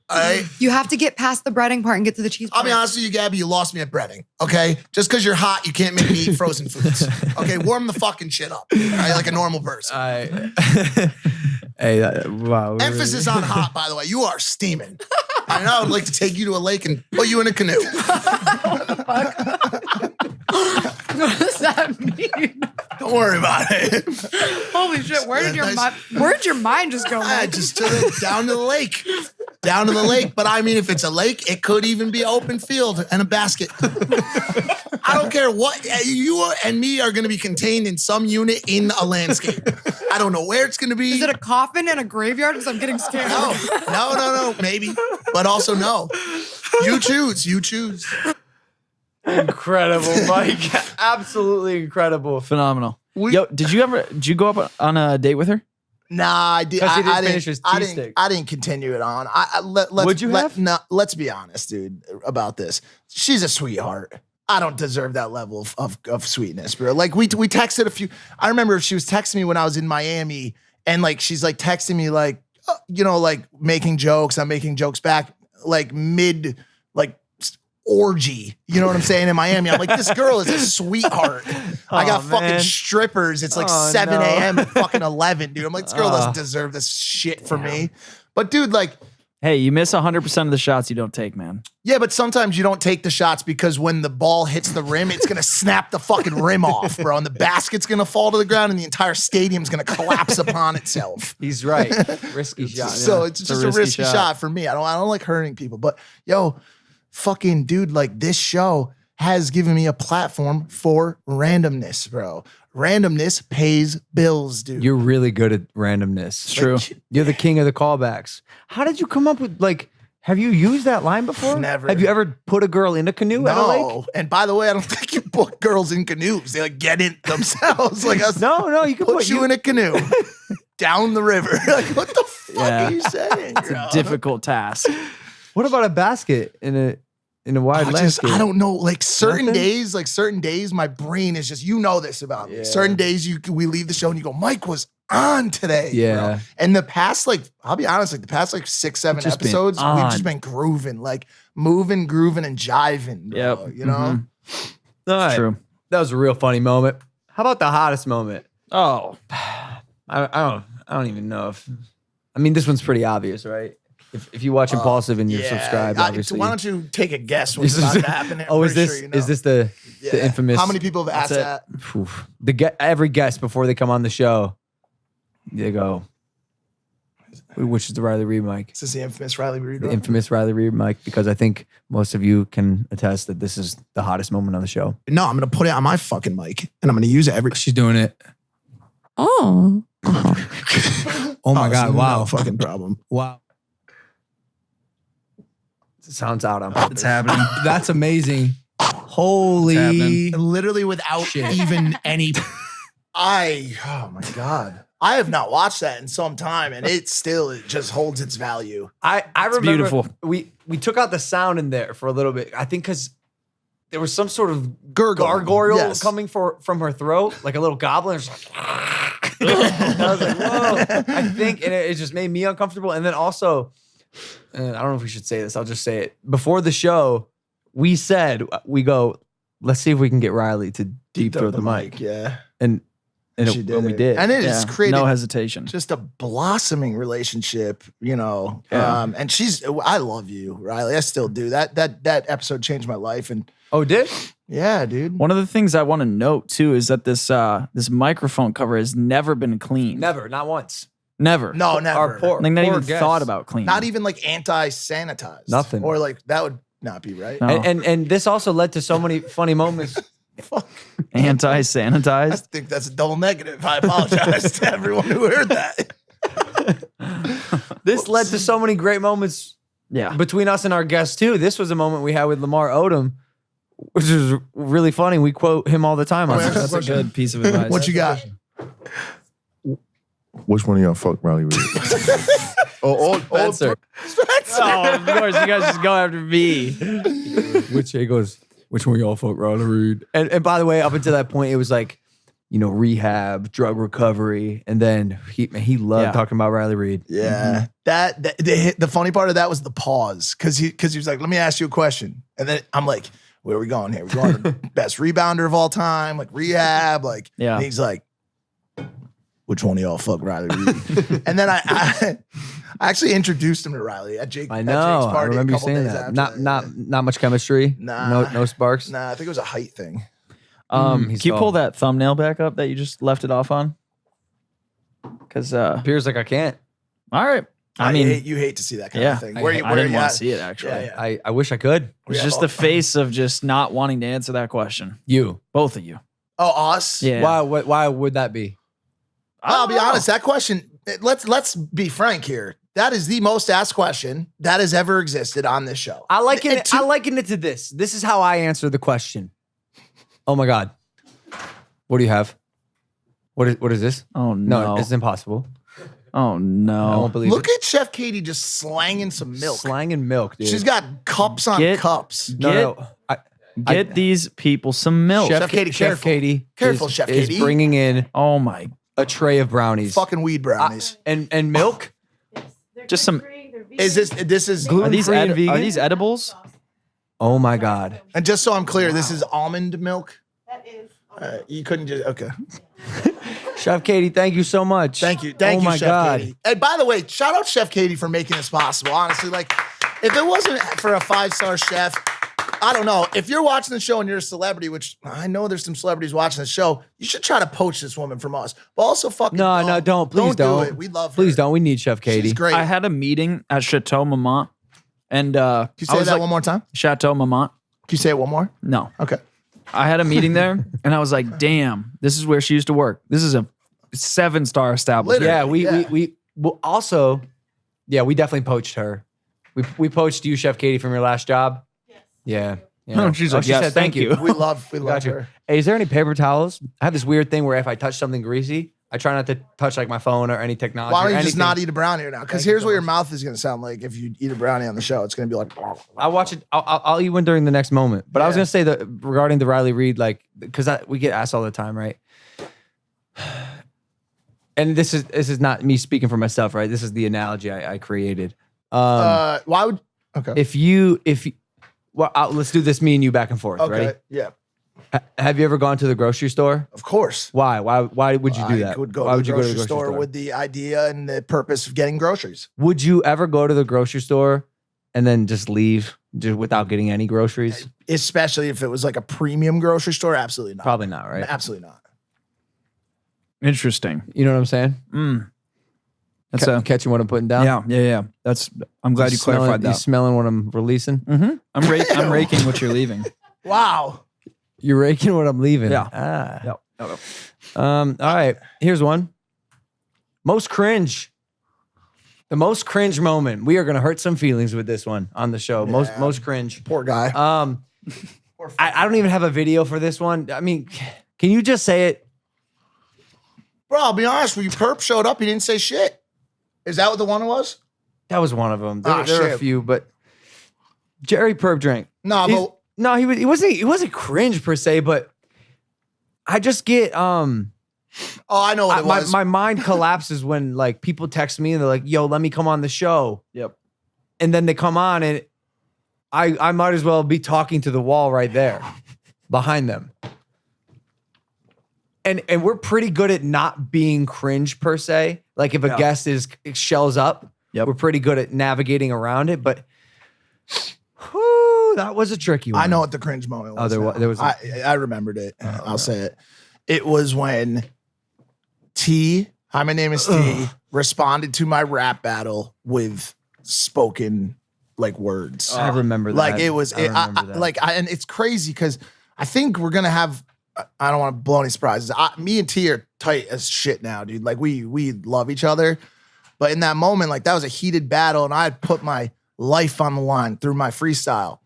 [SPEAKER 9] You have to get past the breading part and get to the cheese part.
[SPEAKER 2] I'll be honest with you, Gabby, you lost me at breading, okay? Just because you're hot, you can't make me eat frozen foods. Okay, warm the fucking shit up, all right, like a normal person.
[SPEAKER 1] Hey, wow.
[SPEAKER 2] Emphasis on hot, by the way. You are steaming. And I would like to take you to a lake and put you in a canoe.
[SPEAKER 9] What does that mean?
[SPEAKER 2] Don't worry about it.
[SPEAKER 9] Holy shit! Where'd your mind just go?
[SPEAKER 2] Yeah,
[SPEAKER 9] Mike?
[SPEAKER 2] just down to the lake. Down to the lake. But I mean, if it's a lake, it could even be an open field and a basket. I don't care what you and me are going to be contained in some unit in a landscape. I don't know where it's going to be.
[SPEAKER 9] Is it a coffin in a graveyard? Because I'm getting scared.
[SPEAKER 2] No, maybe, but also no. You choose.
[SPEAKER 1] Incredible, Mike. Absolutely incredible.
[SPEAKER 6] Phenomenal. Yo, did you go up on a date with her?
[SPEAKER 2] Nah, I did.
[SPEAKER 1] 'Cause he didn't
[SPEAKER 2] I
[SPEAKER 1] finish his
[SPEAKER 2] I
[SPEAKER 1] tea
[SPEAKER 2] didn't.
[SPEAKER 1] stick.
[SPEAKER 2] I didn't continue it on.
[SPEAKER 1] Would you have?
[SPEAKER 2] No, let's be honest, dude, about this. She's a sweetheart. I don't deserve that level of sweetness, bro. Like we texted a few. I remember she was texting me when I was in Miami, and like she's like texting me like, like making jokes. I'm making jokes back, like mid like orgy. You know what I'm saying? In Miami, I'm like, this girl is a sweetheart. I got fucking strippers. It's like 7 a.m. at fucking 11, dude. I'm like, this girl doesn't deserve this shit from me. But dude, like,
[SPEAKER 6] Hey, you miss 100% of the shots you don't take, man.
[SPEAKER 2] yeah, but sometimes you don't take the shots because when the ball hits the rim, it's gonna snap the fucking rim off, bro. And the basket's gonna fall to the ground and the entire stadium's gonna collapse upon itself.
[SPEAKER 1] He's right. Risky shot.
[SPEAKER 2] So
[SPEAKER 1] yeah.
[SPEAKER 2] it's just a risky shot for me. I don't like hurting people. But yo, fucking dude, like this show has given me a platform for randomness, bro. Randomness pays bills, dude.
[SPEAKER 1] You're really good at randomness.
[SPEAKER 6] It's true.
[SPEAKER 1] You're the king of the callbacks. How did you come up with have you used that line before?
[SPEAKER 2] Never.
[SPEAKER 1] Have you ever put a girl in a canoe at a lake?
[SPEAKER 2] No. And by the way, I don't think you put girls in canoes. They like get in themselves. Like
[SPEAKER 1] No, you can
[SPEAKER 2] put you in a canoe down the river. Like, what the fuck are you saying?
[SPEAKER 6] It's a difficult task.
[SPEAKER 1] What about a basket in a wide landscape?
[SPEAKER 2] I don't know. Like certain
[SPEAKER 1] Nothing?
[SPEAKER 2] days, my brain is just, this about me. Certain days we leave the show and you go, Mike was on today.
[SPEAKER 1] Yeah.
[SPEAKER 2] Bro. And the past, I'll be honest, the past 6, 7
[SPEAKER 1] Just been
[SPEAKER 2] episodes, we've
[SPEAKER 1] on.
[SPEAKER 2] just been grooving, like moving, grooving, and jiving. Bro,
[SPEAKER 6] Yep.
[SPEAKER 2] You know?
[SPEAKER 1] All right.
[SPEAKER 6] True.
[SPEAKER 1] That was a real funny moment. How about the hottest moment?
[SPEAKER 6] Oh,
[SPEAKER 1] I don't even know if. I mean, this one's pretty obvious, right? If you watch Impulsive and you're subscribed, obviously.
[SPEAKER 2] Why don't you take a guess what's about to happen? I'm
[SPEAKER 1] is
[SPEAKER 2] pretty
[SPEAKER 1] this
[SPEAKER 2] sure you know.
[SPEAKER 1] is this the infamous?
[SPEAKER 2] How many people have asked that?
[SPEAKER 1] Oof. Every guest before they come on the show, they go, which is the Riley Reid mic?
[SPEAKER 2] Is this the infamous Riley Reid?
[SPEAKER 1] The infamous Riley Reid mic, because I think most of you can attest that this is the hottest moment on the show.
[SPEAKER 2] No, I'm gonna put it on my fucking mic and I'm gonna use it every.
[SPEAKER 5] She's doing it.
[SPEAKER 9] Oh.
[SPEAKER 5] Oh my God. Wow.
[SPEAKER 2] No fucking problem.
[SPEAKER 5] Wow.
[SPEAKER 1] It sounds out on purpose.
[SPEAKER 6] it's happening.
[SPEAKER 5] That's amazing. Holy.
[SPEAKER 6] happening.
[SPEAKER 2] Literally without even any. Oh my God. I have not watched that in some time and it just holds its value.
[SPEAKER 1] I remember
[SPEAKER 6] beautiful.
[SPEAKER 1] We took out the sound in there for a little bit. I think because there was some sort of
[SPEAKER 2] Gargoyle.
[SPEAKER 1] gargoyle coming from her throat, like a little goblin. It was like, I was like, whoa. I think, and it just made me uncomfortable. And then also, I don't know if we should say this. I'll just say it. Before the show, we go, let's see if we can get Riley to deep throat the mic.
[SPEAKER 2] Yeah.
[SPEAKER 1] And
[SPEAKER 2] She did
[SPEAKER 1] we
[SPEAKER 2] it.
[SPEAKER 1] did.
[SPEAKER 2] And it has created
[SPEAKER 6] No hesitation.
[SPEAKER 2] just a blossoming relationship,
[SPEAKER 6] Yeah.
[SPEAKER 2] And I love you, Riley. I still do. That episode changed my life. And
[SPEAKER 1] Oh, did?
[SPEAKER 2] yeah, dude.
[SPEAKER 6] One of the things I want to note too is that this microphone cover has never been cleaned.
[SPEAKER 1] Never, not once.
[SPEAKER 6] Never.
[SPEAKER 2] No, never.
[SPEAKER 1] Our poor,
[SPEAKER 6] Like not
[SPEAKER 1] poor
[SPEAKER 6] even
[SPEAKER 1] guest.
[SPEAKER 6] thought about cleaning.
[SPEAKER 2] Not even like anti-sanitized.
[SPEAKER 1] Nothing.
[SPEAKER 2] Or like that would not be right.
[SPEAKER 6] No.
[SPEAKER 1] And this also led to so many funny moments.
[SPEAKER 2] Fuck. I
[SPEAKER 6] Anti-sanitized.
[SPEAKER 2] think that's a double negative. I apologize to everyone who heard that.
[SPEAKER 1] This led to so many great moments
[SPEAKER 6] Yeah.
[SPEAKER 1] between us and our guests too. This was a moment we had with Lamar Odom, which is really funny. We quote him all the time on
[SPEAKER 2] Where-
[SPEAKER 1] this.
[SPEAKER 6] That's a good piece of advice.
[SPEAKER 2] What you got?
[SPEAKER 10] Which one of y'all fuck Riley Reid?
[SPEAKER 1] Old Spencer.
[SPEAKER 6] Oh, of course, you guys just go after me.
[SPEAKER 1] He goes, which one of y'all fuck Riley Reid? And by the way, up until that point, it was like, rehab, drug recovery, and then he loved talking about Riley Reid.
[SPEAKER 2] Yeah. The funny part of that was the pause. Cause he was like, let me ask you a question. And then I'm like, where are we going here? We're going to best rebounder of all time, like rehab, like
[SPEAKER 6] Yeah.
[SPEAKER 2] and he's like, which one of y'all fuck Riley Reid? And then I actually introduced him to Riley at Jake's
[SPEAKER 1] I know.
[SPEAKER 2] party.
[SPEAKER 1] I remember
[SPEAKER 2] a
[SPEAKER 1] you
[SPEAKER 2] couple
[SPEAKER 1] saying
[SPEAKER 2] days
[SPEAKER 1] that.
[SPEAKER 2] after
[SPEAKER 1] Not much chemistry.
[SPEAKER 2] Nah.
[SPEAKER 1] No sparks.
[SPEAKER 2] Nah, I think it was a height thing.
[SPEAKER 6] Can
[SPEAKER 1] He's
[SPEAKER 6] you pull
[SPEAKER 1] tall.
[SPEAKER 6] that thumbnail back up that you just left it off on? Because
[SPEAKER 1] Appears like I can't.
[SPEAKER 6] all right. I mean,
[SPEAKER 2] you hate to see that kind
[SPEAKER 6] yeah,
[SPEAKER 2] of thing.
[SPEAKER 6] I
[SPEAKER 2] Where
[SPEAKER 6] didn't
[SPEAKER 2] you
[SPEAKER 6] want
[SPEAKER 2] at?
[SPEAKER 6] to see it actually.
[SPEAKER 2] Yeah, yeah.
[SPEAKER 1] I wish I could.
[SPEAKER 6] It's just the face of just not wanting to answer that question.
[SPEAKER 1] You.
[SPEAKER 6] Both of you.
[SPEAKER 2] Oh, us?
[SPEAKER 6] Yeah.
[SPEAKER 1] Why would that be?
[SPEAKER 2] I'll be honest. That question. Let's be frank here. That is the most asked question that has ever existed on this show.
[SPEAKER 1] I liken it to this. This is how I answer the question. Oh my God. What do you have? What is this?
[SPEAKER 6] Oh
[SPEAKER 1] No,
[SPEAKER 6] no.
[SPEAKER 1] it's impossible.
[SPEAKER 6] Oh
[SPEAKER 1] I
[SPEAKER 6] no.
[SPEAKER 1] won't believe
[SPEAKER 2] Look
[SPEAKER 1] it.
[SPEAKER 2] at Chef Katie just slanging some milk.
[SPEAKER 1] Slanging milk, dude.
[SPEAKER 2] She's got cups on
[SPEAKER 6] Get-
[SPEAKER 2] cups.
[SPEAKER 1] no.
[SPEAKER 6] Get these people some milk.
[SPEAKER 2] Chef Katie,
[SPEAKER 1] Chef
[SPEAKER 2] careful.
[SPEAKER 1] Katie.
[SPEAKER 2] Careful,
[SPEAKER 1] is,
[SPEAKER 2] Chef
[SPEAKER 1] is
[SPEAKER 2] Katie.
[SPEAKER 1] bringing in
[SPEAKER 6] Oh my.
[SPEAKER 1] a tray of brownies.
[SPEAKER 2] Fucking weed brownies.
[SPEAKER 1] And milk.
[SPEAKER 6] Just some.
[SPEAKER 2] Is this is
[SPEAKER 6] Are these,
[SPEAKER 1] Gluten-free and vegan?
[SPEAKER 6] are these edibles?
[SPEAKER 1] Oh my God.
[SPEAKER 2] and just so I'm clear, this is almond milk. That is. You couldn't just okay.
[SPEAKER 1] Chef Katie, thank you so much.
[SPEAKER 2] Thank you,
[SPEAKER 1] oh my
[SPEAKER 2] Chef
[SPEAKER 1] God.
[SPEAKER 2] Katie. And by the way, shout out Chef Katie for making this possible. Honestly, like if it wasn't for a 5-star chef, I don't know. If you're watching the show and you're a celebrity, which I know there's some celebrities watching the show, you should try to poach this woman from us. But also fucking
[SPEAKER 1] No, don't. Please
[SPEAKER 2] do
[SPEAKER 1] don't.
[SPEAKER 2] it. We love her.
[SPEAKER 1] Please don't. We need Chef Katie.
[SPEAKER 2] She's great.
[SPEAKER 6] I had a meeting at Chateau Marmont, and
[SPEAKER 2] Can you say that one more time?
[SPEAKER 6] Chateau Marmont.
[SPEAKER 2] Can you say it one more?
[SPEAKER 6] No,
[SPEAKER 2] Okay.
[SPEAKER 6] I had a meeting there, and I was like, "Damn, this is where she used to work. This is a 7-star establishment."
[SPEAKER 2] Literally.
[SPEAKER 1] Yeah, we well, also, yeah, we definitely poached her. We poached you, Chef Katie, from your last job. Yes. Yeah.
[SPEAKER 6] She's like,
[SPEAKER 1] she
[SPEAKER 6] "Yes,
[SPEAKER 1] said
[SPEAKER 6] thank you."
[SPEAKER 2] We love
[SPEAKER 1] Gotcha.
[SPEAKER 2] her.
[SPEAKER 1] Hey, is there any paper towels? I have this weird thing where if I touch something greasy, I try not to touch like my phone or any technology.
[SPEAKER 2] Why don't
[SPEAKER 1] or
[SPEAKER 2] you just
[SPEAKER 1] anything.
[SPEAKER 2] not eat a brownie right now? Because here's what your mouth is going to sound like if you eat a brownie on the show. It's going to be like,
[SPEAKER 1] I'll watch it. I'll eat one during the next moment. But I was
[SPEAKER 2] Yeah.
[SPEAKER 1] gonna say that regarding the Riley Reid, like, because we get asked all the time, right? And this is not me speaking for myself, right? This is the analogy I created.
[SPEAKER 2] why would, okay.
[SPEAKER 1] If you, well, let's do this, me and you back and forth.
[SPEAKER 2] Okay.
[SPEAKER 1] Ready?
[SPEAKER 2] Yeah.
[SPEAKER 1] Have you ever gone to the grocery store?
[SPEAKER 2] Of course.
[SPEAKER 1] Why? Why would you do that?
[SPEAKER 2] I would go
[SPEAKER 1] Why
[SPEAKER 2] to
[SPEAKER 1] would
[SPEAKER 2] the
[SPEAKER 1] you go to
[SPEAKER 2] grocery store with the idea and the purpose of getting groceries.
[SPEAKER 1] Would you ever go to the grocery store and then just leave without getting any groceries?
[SPEAKER 2] Especially if it was like a premium grocery store. Absolutely not.
[SPEAKER 1] Probably not, right?
[SPEAKER 2] Absolutely not.
[SPEAKER 6] Interesting.
[SPEAKER 1] You know what I'm saying?
[SPEAKER 6] That's a
[SPEAKER 1] Catching what I'm putting down.
[SPEAKER 6] yeah. That's. I'm glad you clarified
[SPEAKER 1] You
[SPEAKER 6] that.
[SPEAKER 1] smelling what I'm releasing?
[SPEAKER 6] I'm raking what you're leaving.
[SPEAKER 2] Wow.
[SPEAKER 1] You're raking what I'm leaving.
[SPEAKER 6] Yeah.
[SPEAKER 1] Ah.
[SPEAKER 6] Yep.
[SPEAKER 1] All right. Here's one. Most cringe. The most cringe moment. We are going to hurt some feelings with this one on the show. Most cringe.
[SPEAKER 2] Poor guy.
[SPEAKER 1] I don't even have a video for this one. I mean, can you just say it?
[SPEAKER 2] Bro, I'll be honest with you. Perp showed up. He didn't say shit. Is that what the one was?
[SPEAKER 1] That was one of them. There,
[SPEAKER 2] Ah,
[SPEAKER 1] there are a
[SPEAKER 2] shit.
[SPEAKER 1] few, but Jerry Perp drank.
[SPEAKER 2] No,
[SPEAKER 1] He's-
[SPEAKER 2] but
[SPEAKER 1] No, he wasn't cringe per se, but I just get
[SPEAKER 2] oh, I know what it was.
[SPEAKER 1] my mind collapses when like people text me and they're like, "Yo, let me come on the show."
[SPEAKER 6] Yep.
[SPEAKER 1] And then they come on and I might as well be talking to the wall right there behind them. And we're pretty good at not being cringe per se. Like if a guest shells up, we're pretty good at navigating around it, but whew, that was a tricky one.
[SPEAKER 2] I know what the cringe moment was.
[SPEAKER 1] there
[SPEAKER 2] now.
[SPEAKER 1] wa- there was a-
[SPEAKER 2] I remembered it. I'll say it. It was when T, hi, my name is T, responded to my rap battle with spoken like words.
[SPEAKER 1] I remember that.
[SPEAKER 2] Like it was,
[SPEAKER 1] I remember that.
[SPEAKER 2] and it's crazy because I think we're gonna have. I don't want to blow any surprises. Me and T are tight as shit now, dude. Like we love each other, but in that moment, like that was a heated battle, and I had put my life on the line through my freestyle,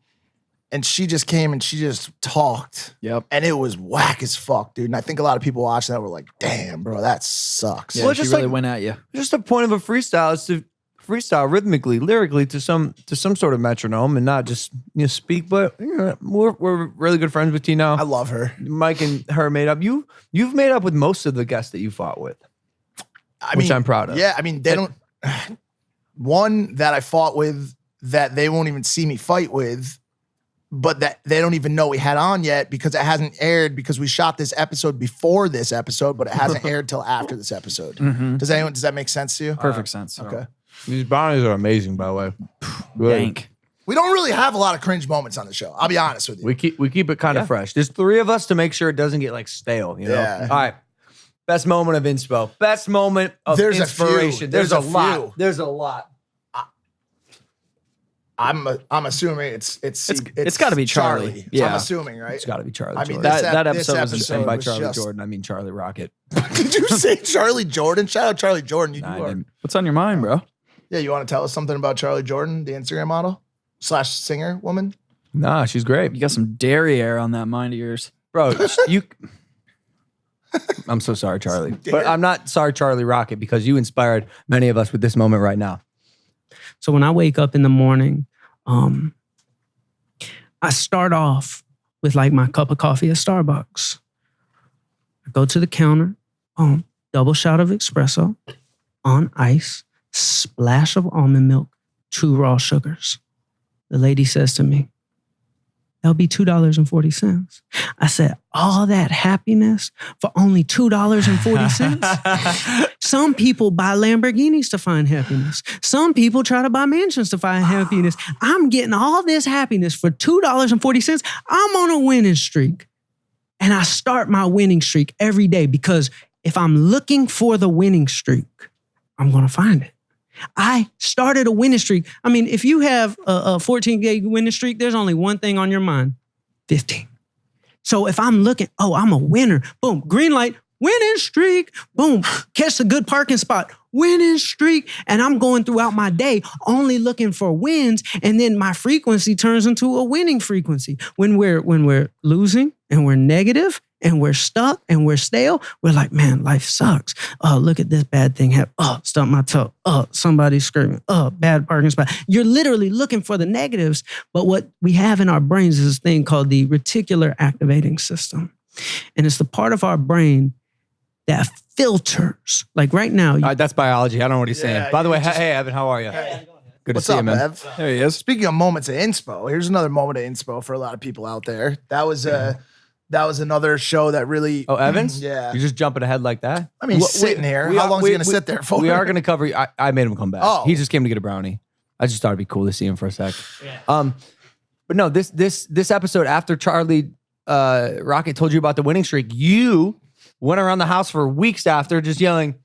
[SPEAKER 2] and she just came and she just talked.
[SPEAKER 6] Yep.
[SPEAKER 2] And it was whack as fuck, dude. And I think a lot of people watching that were like, "Damn, bro, that sucks."
[SPEAKER 6] Yeah,
[SPEAKER 1] Well,
[SPEAKER 6] she
[SPEAKER 1] just
[SPEAKER 6] really
[SPEAKER 1] like-
[SPEAKER 6] went at you.
[SPEAKER 1] just the point of a freestyle is to freestyle rhythmically, lyrically to some sort of metronome and not just speak. But we're really good friends with T now.
[SPEAKER 2] I love her.
[SPEAKER 1] Mike and her made up. You've made up with most of the guests that you fought with, which I'm proud of.
[SPEAKER 2] Yeah, I mean, they don't. One that I fought with that they won't even see me fight with, but that they don't even know we had on yet because it hasn't aired because we shot this episode before this episode, but it hasn't aired till after this episode. Does that make sense to you?
[SPEAKER 6] Perfect sense.
[SPEAKER 2] Okay.
[SPEAKER 1] These brownies are amazing, by the way.
[SPEAKER 6] Yank.
[SPEAKER 2] We don't really have a lot of cringe moments on the show. I'll be honest with you.
[SPEAKER 1] We keep it kind of fresh. There's 3 of us to make sure it doesn't get like stale. You know.
[SPEAKER 2] Yeah.
[SPEAKER 1] All right. Best moment of inspo. Best moment of
[SPEAKER 2] There's a few.
[SPEAKER 1] inspiration. There's a lot.
[SPEAKER 2] few.
[SPEAKER 1] There's a lot.
[SPEAKER 2] I'm assuming it's
[SPEAKER 6] gotta be Charlie. Yeah.
[SPEAKER 2] I'm assuming, right?
[SPEAKER 1] It's got to be Charlie.
[SPEAKER 2] I mean,
[SPEAKER 1] Jordan.
[SPEAKER 6] That
[SPEAKER 2] this
[SPEAKER 6] episode was
[SPEAKER 1] And by
[SPEAKER 2] was
[SPEAKER 1] Charlie
[SPEAKER 2] just-
[SPEAKER 1] Jordan, I mean Charlie Rocket.
[SPEAKER 2] Did you say Charlie Jordan? Shout out Charlie Jordan.
[SPEAKER 1] Nah, I
[SPEAKER 2] are.
[SPEAKER 1] didn't.
[SPEAKER 6] What's on your mind, bro?
[SPEAKER 2] Yeah, you want to tell us something about Charlie Jordan, the Instagram model / singer woman?
[SPEAKER 1] Nah, she's great.
[SPEAKER 6] You got some derriere on that mind of yours.
[SPEAKER 1] Bro, you. I'm so sorry, Charlie. But I'm not sorry, Charlie Rocket, because you inspired many of us with this moment right now.
[SPEAKER 10] So when I wake up in the morning, I start off with like my cup of coffee at Starbucks. I go to the counter, double shot of espresso, on ice, splash of almond milk, 2 raw sugars. The lady says to me, that'll be $2.40. I said, all that happiness for only $2.40? Some people buy Lamborghinis to find happiness. Some people try to buy mansions to find happiness. I'm getting all this happiness for $2.40. I'm on a winning streak. And I start my winning streak every day because if I'm looking for the winning streak, I'm going to find it. I started a winning streak. I mean, if you have a 14-day winning streak, there's only one thing on your mind, 15. So if I'm looking, I'm a winner. Boom, green light, winning streak. Boom, catch a good parking spot, winning streak. And I'm going throughout my day only looking for wins. And then my frequency turns into a winning frequency. When we're losing and we're negative and we're stuck and we're stale, we're like, man, life sucks. Oh, look at this bad thing happen. Oh, stump my toe. Oh, somebody's screaming. Oh, bad parking spot. You're literally looking for the negatives. But what we have in our brains is this thing called the reticular activating system. And it's the part of our brain that filters. Like right now.
[SPEAKER 1] All right, that's biology. I don't know what he's saying. By the way, hey, Evan, how are you? Good to
[SPEAKER 2] What's
[SPEAKER 1] see
[SPEAKER 2] up,
[SPEAKER 1] you, man.
[SPEAKER 2] Ev?
[SPEAKER 6] There he is.
[SPEAKER 2] Speaking of moments of inspo, here's another moment of inspo for a lot of people out there. That was another show that really.
[SPEAKER 1] Oh, Evans?
[SPEAKER 2] Yeah.
[SPEAKER 1] You're just jumping ahead like that?
[SPEAKER 2] I mean, he's sitting here. How long is he going to sit there for?
[SPEAKER 1] We are going to cover. I made him come back.
[SPEAKER 2] Oh.
[SPEAKER 1] He just came to get a brownie. I just thought it'd be cool to see him for a sec. But no, this episode after Charlie Rocket told you about the winning streak, you went around the house for weeks after just yelling,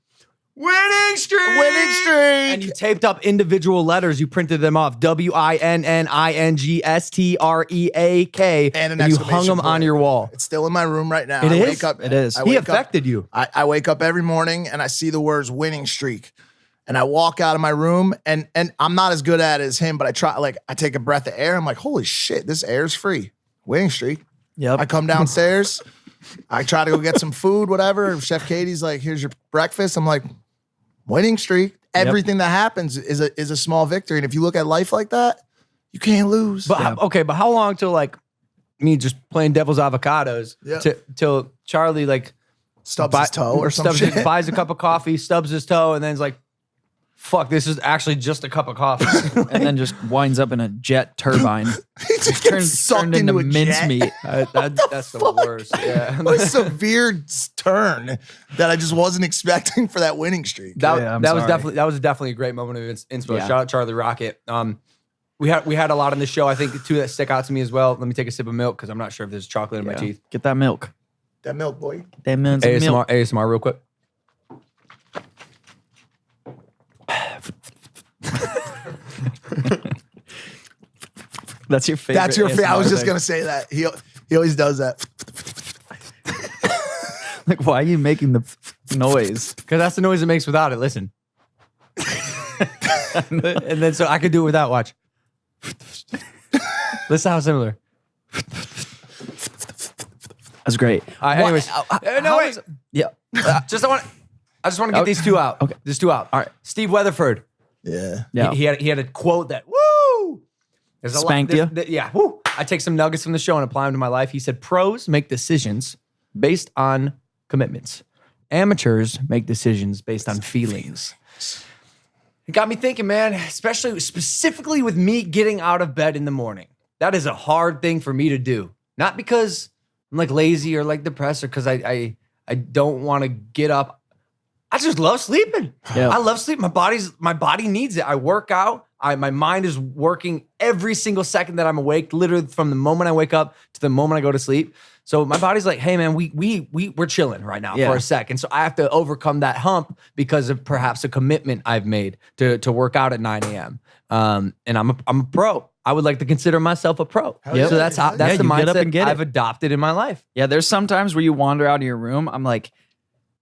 [SPEAKER 1] "Winning streak!
[SPEAKER 2] Winning streak!"
[SPEAKER 1] And you taped up individual letters. You printed them off, WINNINGSTREAK,
[SPEAKER 2] And an
[SPEAKER 1] you hung
[SPEAKER 2] exclamation
[SPEAKER 1] them on
[SPEAKER 2] point.
[SPEAKER 1] your wall.
[SPEAKER 2] It's still in my room right now.
[SPEAKER 1] It
[SPEAKER 2] I
[SPEAKER 1] is?
[SPEAKER 2] Wake up,
[SPEAKER 6] It is.
[SPEAKER 2] I
[SPEAKER 1] He
[SPEAKER 2] wake up-
[SPEAKER 1] affected you.
[SPEAKER 2] I wake up every morning and I see the words winning streak. And I walk out of my room and I'm not as good at it as him, but I take a breath of air. I'm like, holy shit, this air's free. Winning streak.
[SPEAKER 6] Yep.
[SPEAKER 2] I come downstairs. I try to go get some food, whatever. Chef Katie's like, here's your breakfast. I'm like, winning streak. Everything that happens is a small victory. And if you look at life like that, you can't lose.
[SPEAKER 1] But but how long till like me just playing devil's avocados till Charlie like
[SPEAKER 2] Stubs his toe or some shit.
[SPEAKER 1] buys a cup of coffee, stubs his toe, and then is like, fuck, this is actually just a cup of coffee.
[SPEAKER 6] And then just winds up in a jet turbine.
[SPEAKER 2] He just gets sucked
[SPEAKER 6] Turned into
[SPEAKER 2] a jet.
[SPEAKER 6] mincemeat.
[SPEAKER 1] That's the worst. Yeah.
[SPEAKER 2] A severe turn that I just wasn't expecting for that winning streak.
[SPEAKER 6] I'm
[SPEAKER 1] That was
[SPEAKER 6] sorry.
[SPEAKER 1] definitely a great moment of inspo.
[SPEAKER 6] Yeah.
[SPEAKER 1] Shout out Charlie Rocket. We had a lot on this show. I think the two that stick out to me as well. Let me take a sip of milk because I'm not sure if there's chocolate in my teeth.
[SPEAKER 6] Get that milk.
[SPEAKER 2] That milk, boy.
[SPEAKER 6] That milk.
[SPEAKER 1] ASMR real quick.
[SPEAKER 6] That's your favorite.
[SPEAKER 2] That's your favorite. I was
[SPEAKER 6] ASMR
[SPEAKER 2] just
[SPEAKER 6] thing.
[SPEAKER 2] gonna say that. He always does that.
[SPEAKER 6] Like, why are you making the noise?
[SPEAKER 1] Because that's the noise it makes without it. Listen. And then so I could do it without. Watch. Listen how similar.
[SPEAKER 6] That's great.
[SPEAKER 1] All right, anyways. No, wait.
[SPEAKER 6] Yeah.
[SPEAKER 1] I just want to get these two out.
[SPEAKER 6] Okay.
[SPEAKER 1] These two out. All right. Steve Weatherford.
[SPEAKER 2] Yeah.
[SPEAKER 6] Yeah.
[SPEAKER 1] He had a quote that, woo! There's a
[SPEAKER 6] Spanked
[SPEAKER 1] lot,
[SPEAKER 6] you?
[SPEAKER 1] yeah, woo! I take some nuggets from the show and apply them to my life. He said, pros make decisions based on commitments. Amateurs make decisions based on feelings. It got me thinking, man, specifically with me getting out of bed in the morning. That is a hard thing for me to do. Not because I'm like lazy or like depressed or because I don't want to get up I just love sleeping.
[SPEAKER 6] Yeah.
[SPEAKER 1] I love sleep. My body needs it. I work out. My mind is working every single second that I'm awake, literally from the moment I wake up to the moment I go to sleep. So my body's like, hey man, we're chilling right now for a second. So I have to overcome that hump because of perhaps a commitment I've made to work out at 9 a.m. And I'm a pro. I would like to consider myself a pro.
[SPEAKER 6] yeah.
[SPEAKER 1] So that's the
[SPEAKER 6] you get up
[SPEAKER 1] mindset
[SPEAKER 6] and get it.
[SPEAKER 1] I've adopted in my life.
[SPEAKER 6] Yeah, there's sometimes where you wander out of your room. I'm like,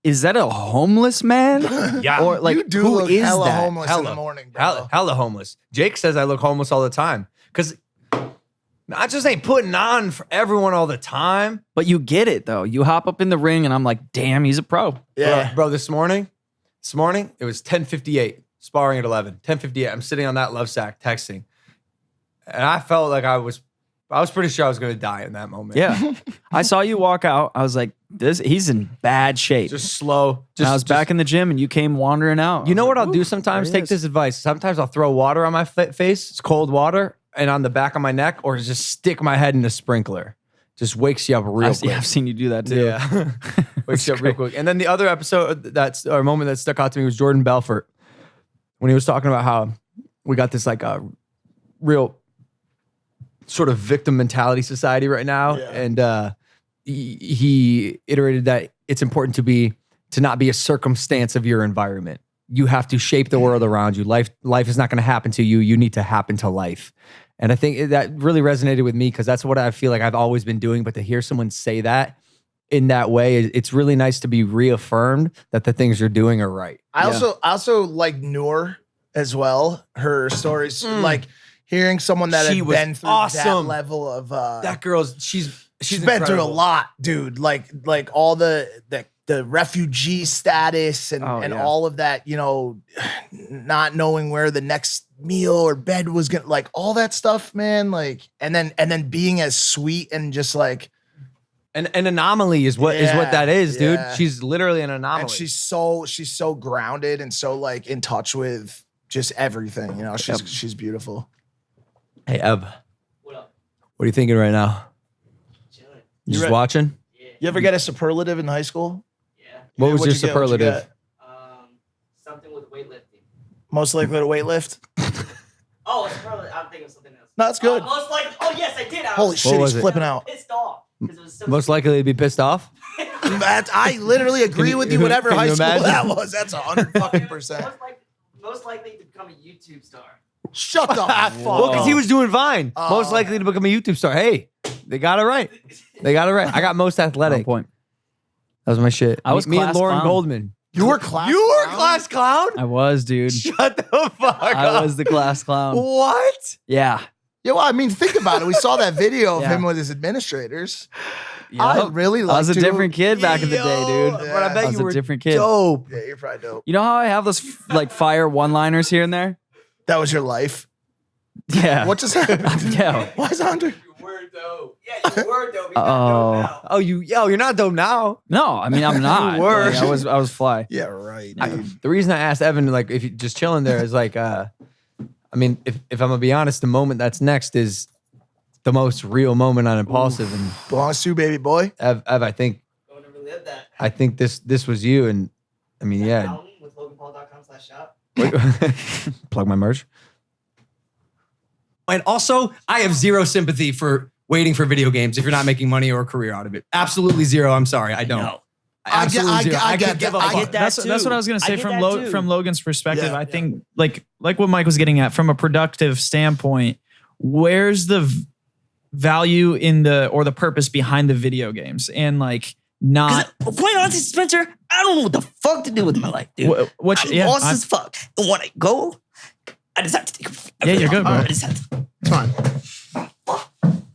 [SPEAKER 6] is that a homeless man?
[SPEAKER 1] Yeah.
[SPEAKER 6] Or like,
[SPEAKER 2] you do
[SPEAKER 6] who
[SPEAKER 2] look
[SPEAKER 6] is
[SPEAKER 2] hella
[SPEAKER 6] that?
[SPEAKER 2] homeless in the morning, bro.
[SPEAKER 1] Hella homeless. Jake says I look homeless all the time because I just ain't putting on for everyone all the time.
[SPEAKER 6] But you get it though. You hop up in the ring and I'm like, damn, he's a pro.
[SPEAKER 2] Yeah.
[SPEAKER 1] Bro, this morning it was 10:58, sparring at 11. 10:58. I'm sitting on that love sack texting. And I felt like I was pretty sure I was going to die in that moment.
[SPEAKER 6] Yeah. I saw you walk out. I was like, he's in bad shape.
[SPEAKER 1] Just slow.
[SPEAKER 6] And I was back in the gym and you came wandering out.
[SPEAKER 1] You know what I'll do sometimes?
[SPEAKER 6] there he
[SPEAKER 1] Take
[SPEAKER 6] is.
[SPEAKER 1] this advice. Sometimes I'll throw water on my face. It's cold water. And on the back of my neck, or just stick my head in a sprinkler. Just wakes you up real quick.
[SPEAKER 6] I've seen you do that too.
[SPEAKER 1] Yeah. Wakes you up real quick. And then the other episode or moment that stuck out to me was Jordan Belfort. When he was talking about how we got this like a real sort of victim mentality society right now.
[SPEAKER 2] Yeah.
[SPEAKER 1] And he iterated that it's important to not be a circumstance of your environment. You have to shape the world around you. Life is not going to happen to you. You need to happen to life. And I think that really resonated with me because that's what I feel like I've always been doing. But to hear someone say that in that way, it's really nice to be reaffirmed that the things you're doing are right.
[SPEAKER 2] I also like Noor as well. Her stories, like hearing someone that
[SPEAKER 1] She
[SPEAKER 2] had
[SPEAKER 1] was
[SPEAKER 2] been through that
[SPEAKER 1] awesome.
[SPEAKER 2] level of
[SPEAKER 1] That girl's she's
[SPEAKER 2] been through a
[SPEAKER 1] incredible.
[SPEAKER 2] lot, dude. Like all the refugee status and all of that, you know, not knowing where the next meal or bed was gonna, like all that stuff, man. Like, and then being as sweet and just like
[SPEAKER 1] An anomaly is what that is, dude.
[SPEAKER 2] Yeah.
[SPEAKER 1] She's literally an anomaly.
[SPEAKER 2] and she's so grounded and so like in touch with just everything, you know. She's beautiful.
[SPEAKER 1] Hey, Ev. What up? What are you thinking right now? You just watching?
[SPEAKER 2] You ever get a superlative in high school?
[SPEAKER 1] What was your
[SPEAKER 2] What'd you get? What'd you
[SPEAKER 1] superlative?
[SPEAKER 2] get?
[SPEAKER 11] Something with weightlifting.
[SPEAKER 2] Most likely to weightlift?
[SPEAKER 11] Oh, it's probably, I'm thinking of something else.
[SPEAKER 2] No, that's good.
[SPEAKER 11] Most likely, oh yes, I did.
[SPEAKER 2] Holy shit,
[SPEAKER 1] was
[SPEAKER 2] he's
[SPEAKER 1] it?
[SPEAKER 2] flipping out.
[SPEAKER 11] Pissed off. 'Cause it was so
[SPEAKER 1] Most likely to be pissed off?
[SPEAKER 2] I literally agree with you. Whatever
[SPEAKER 1] Can
[SPEAKER 2] high
[SPEAKER 1] you
[SPEAKER 2] school
[SPEAKER 1] imagine?
[SPEAKER 2] that was, that's 100%.
[SPEAKER 11] most likely to become a YouTube star.
[SPEAKER 2] Shut the fuck
[SPEAKER 1] Well, because he
[SPEAKER 2] up.
[SPEAKER 1] was doing Vine.
[SPEAKER 2] Oh.
[SPEAKER 1] Most likely to become a YouTube star. Hey, they got it right. They got it right. I got most
[SPEAKER 6] On
[SPEAKER 1] athletic.
[SPEAKER 6] point.
[SPEAKER 1] That was my shit.
[SPEAKER 6] I was
[SPEAKER 1] me and
[SPEAKER 6] class
[SPEAKER 1] Lauren
[SPEAKER 6] clown.
[SPEAKER 1] Goldman.
[SPEAKER 2] You were class.
[SPEAKER 1] You were
[SPEAKER 2] clown?
[SPEAKER 1] class clown?
[SPEAKER 6] I was, dude.
[SPEAKER 1] Shut the fuck
[SPEAKER 6] I
[SPEAKER 1] up.
[SPEAKER 6] was the class clown.
[SPEAKER 1] What?
[SPEAKER 6] Yeah.
[SPEAKER 2] Yeah, well, I mean, think about it. We saw that video of
[SPEAKER 6] Yeah.
[SPEAKER 2] him with his administrators.
[SPEAKER 6] Yep.
[SPEAKER 2] I really
[SPEAKER 6] I was a
[SPEAKER 2] liked
[SPEAKER 6] different kid back in the day, dude.
[SPEAKER 1] But I bet
[SPEAKER 6] I was
[SPEAKER 1] you
[SPEAKER 6] a
[SPEAKER 1] were
[SPEAKER 6] different kid.
[SPEAKER 1] dope.
[SPEAKER 2] Yeah, you're probably dope.
[SPEAKER 6] You know how I have those like fire one-liners here and there?
[SPEAKER 2] That was your life.
[SPEAKER 6] Yeah.
[SPEAKER 2] What just happened?
[SPEAKER 6] Yeah.
[SPEAKER 2] Why is Andre?
[SPEAKER 11] You were dope. Yeah, you were dope. He's
[SPEAKER 6] Oh.
[SPEAKER 11] not dope now.
[SPEAKER 1] You're not dope now.
[SPEAKER 6] No, I mean I'm not.
[SPEAKER 1] You were.
[SPEAKER 6] Like, I was fly.
[SPEAKER 2] Yeah, right.
[SPEAKER 1] The reason I asked Evan, like, if you just chilling there is like, I mean, if I'm gonna be honest, the moment that's next is the most real moment on Impulsive. And
[SPEAKER 2] Belongs to you, baby boy.
[SPEAKER 1] Ev, I think
[SPEAKER 11] Don't ever live that.
[SPEAKER 1] I think this was you. And I mean, yeah.
[SPEAKER 11] Album with LoganPaul.com/shop.
[SPEAKER 1] Plug my merch. And also, I have zero sympathy for waiting for video games if you're not making money or a career out of it. Absolutely zero. I'm sorry. I don't.
[SPEAKER 11] No.
[SPEAKER 1] Absolutely zero. I
[SPEAKER 2] get
[SPEAKER 1] could give a
[SPEAKER 2] that. I
[SPEAKER 1] fuck.
[SPEAKER 2] get
[SPEAKER 9] That's what I was gonna say
[SPEAKER 11] I get
[SPEAKER 9] from
[SPEAKER 11] that too.
[SPEAKER 9] from Logan's perspective.
[SPEAKER 2] Yeah.
[SPEAKER 9] I think like what Mike was getting at from a productive standpoint. Where's the value in the purpose behind the video games and like not
[SPEAKER 11] Quite honestly, Spencer, I don't know what the fuck to do with my life, dude.
[SPEAKER 9] what?
[SPEAKER 11] I'm
[SPEAKER 9] Yeah,
[SPEAKER 11] lost
[SPEAKER 9] I'm-
[SPEAKER 11] as fuck. And when I go, I just have to take a
[SPEAKER 9] Yeah, you're good, bro.
[SPEAKER 11] I just have to.
[SPEAKER 2] It's fine.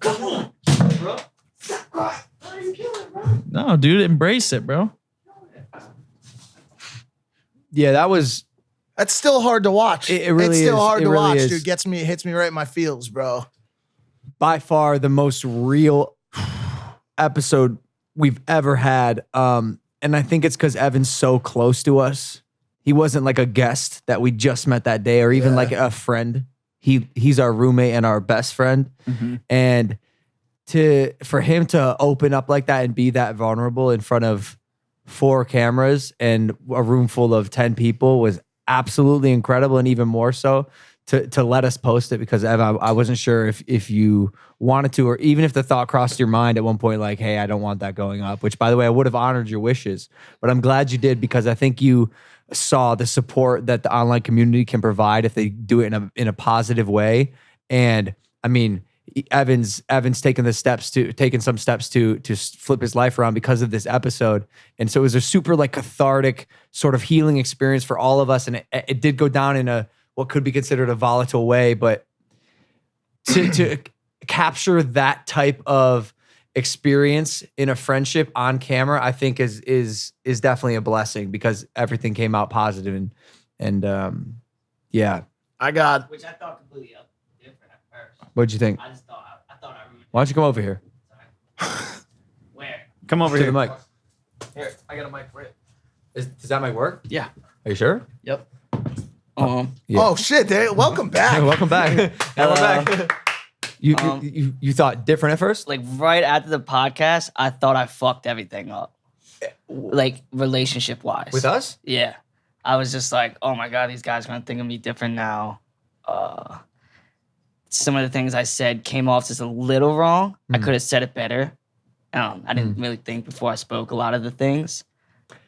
[SPEAKER 11] Come on, bro.
[SPEAKER 9] no, dude, embrace it, bro.
[SPEAKER 1] Yeah, that was
[SPEAKER 2] That's still hard to watch.
[SPEAKER 1] It really
[SPEAKER 2] it's still
[SPEAKER 1] is.
[SPEAKER 2] hard
[SPEAKER 1] It
[SPEAKER 2] to
[SPEAKER 1] really
[SPEAKER 2] watch,
[SPEAKER 1] is.
[SPEAKER 2] dude. Hits me right in my feels, bro.
[SPEAKER 1] by far the most real episode we've ever had. And I think it's because Evan's so close to us. He wasn't like a guest that we just met that day or even like a friend. He's our roommate and our best friend. And for him to open up like that and be that vulnerable in front of 4 cameras and a room full of 10 people was absolutely incredible, and even more so to let us post it, because Ev, I wasn't sure if you wanted to, or even if the thought crossed your mind at one point, like, hey, I don't want that going up, which, by the way, I would have honored your wishes, but I'm glad you did, because I think you saw the support that the online community can provide if they do it in a positive way. And I mean, Evan's taken some steps to flip his life around because of this episode. And so it was a super like cathartic sort of healing experience for all of us. And it did go down in a, what could be considered a volatile way, but to capture that type of experience in a friendship on camera, I think is definitely a blessing, because everything came out positive and yeah.
[SPEAKER 11] Which I thought completely different at first.
[SPEAKER 1] What'd you think?
[SPEAKER 11] I thought I ruined
[SPEAKER 1] Why don't you come over here?
[SPEAKER 11] Where?
[SPEAKER 6] Come over
[SPEAKER 1] To
[SPEAKER 6] here.
[SPEAKER 1] the mic.
[SPEAKER 4] Here, I got a mic for you.
[SPEAKER 1] Does that mic work?
[SPEAKER 4] Yeah.
[SPEAKER 1] Are you sure?
[SPEAKER 4] Yep.
[SPEAKER 1] Yeah.
[SPEAKER 2] Oh shit! Welcome back.
[SPEAKER 1] Hey, welcome back. Yeah, we're back. You thought different at first?
[SPEAKER 11] Like right after the podcast, I thought I fucked everything up. Like relationship wise.
[SPEAKER 1] With us?
[SPEAKER 11] Yeah. I was just like, oh my God, these guys are gonna think of me different now. Some of the things I said came off just a little wrong. I could have said it better. I didn't really think before I spoke a lot of the things.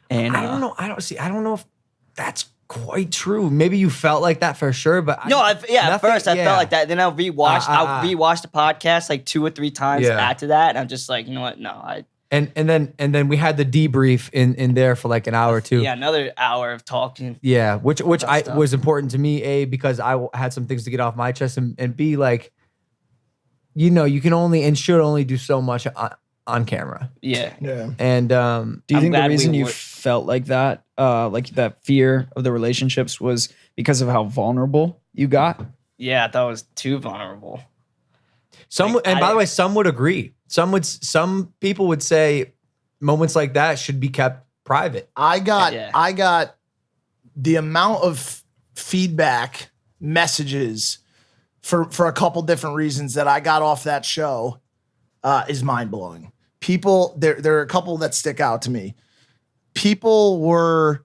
[SPEAKER 11] And
[SPEAKER 1] I don't know. I don't know if that's quite true. Maybe you felt like that for sure, but
[SPEAKER 11] at first I felt like that. Then I rewatched the podcast like 2 or 3 times after that, and I'm just like, you know what? No,
[SPEAKER 1] And then we had the debrief in there for like an hour or two.
[SPEAKER 11] Yeah, another hour of talking.
[SPEAKER 1] Yeah, which was important to me, A, because I had some things to get off my chest, and B, like, you know, you can only and should only do so much on camera.
[SPEAKER 11] Yeah.
[SPEAKER 1] And
[SPEAKER 9] Do you think the
[SPEAKER 11] glad
[SPEAKER 9] reason
[SPEAKER 11] we
[SPEAKER 9] you
[SPEAKER 11] were-
[SPEAKER 9] felt like that fear of the relationships was because of how vulnerable you got?
[SPEAKER 11] Yeah, I thought it was too vulnerable.
[SPEAKER 1] By the way, some would agree. Some people would say moments like that should be kept private.
[SPEAKER 2] I got the amount of feedback messages for a couple different reasons that I got off that show is mind blowing. People, there are a couple that stick out to me. People were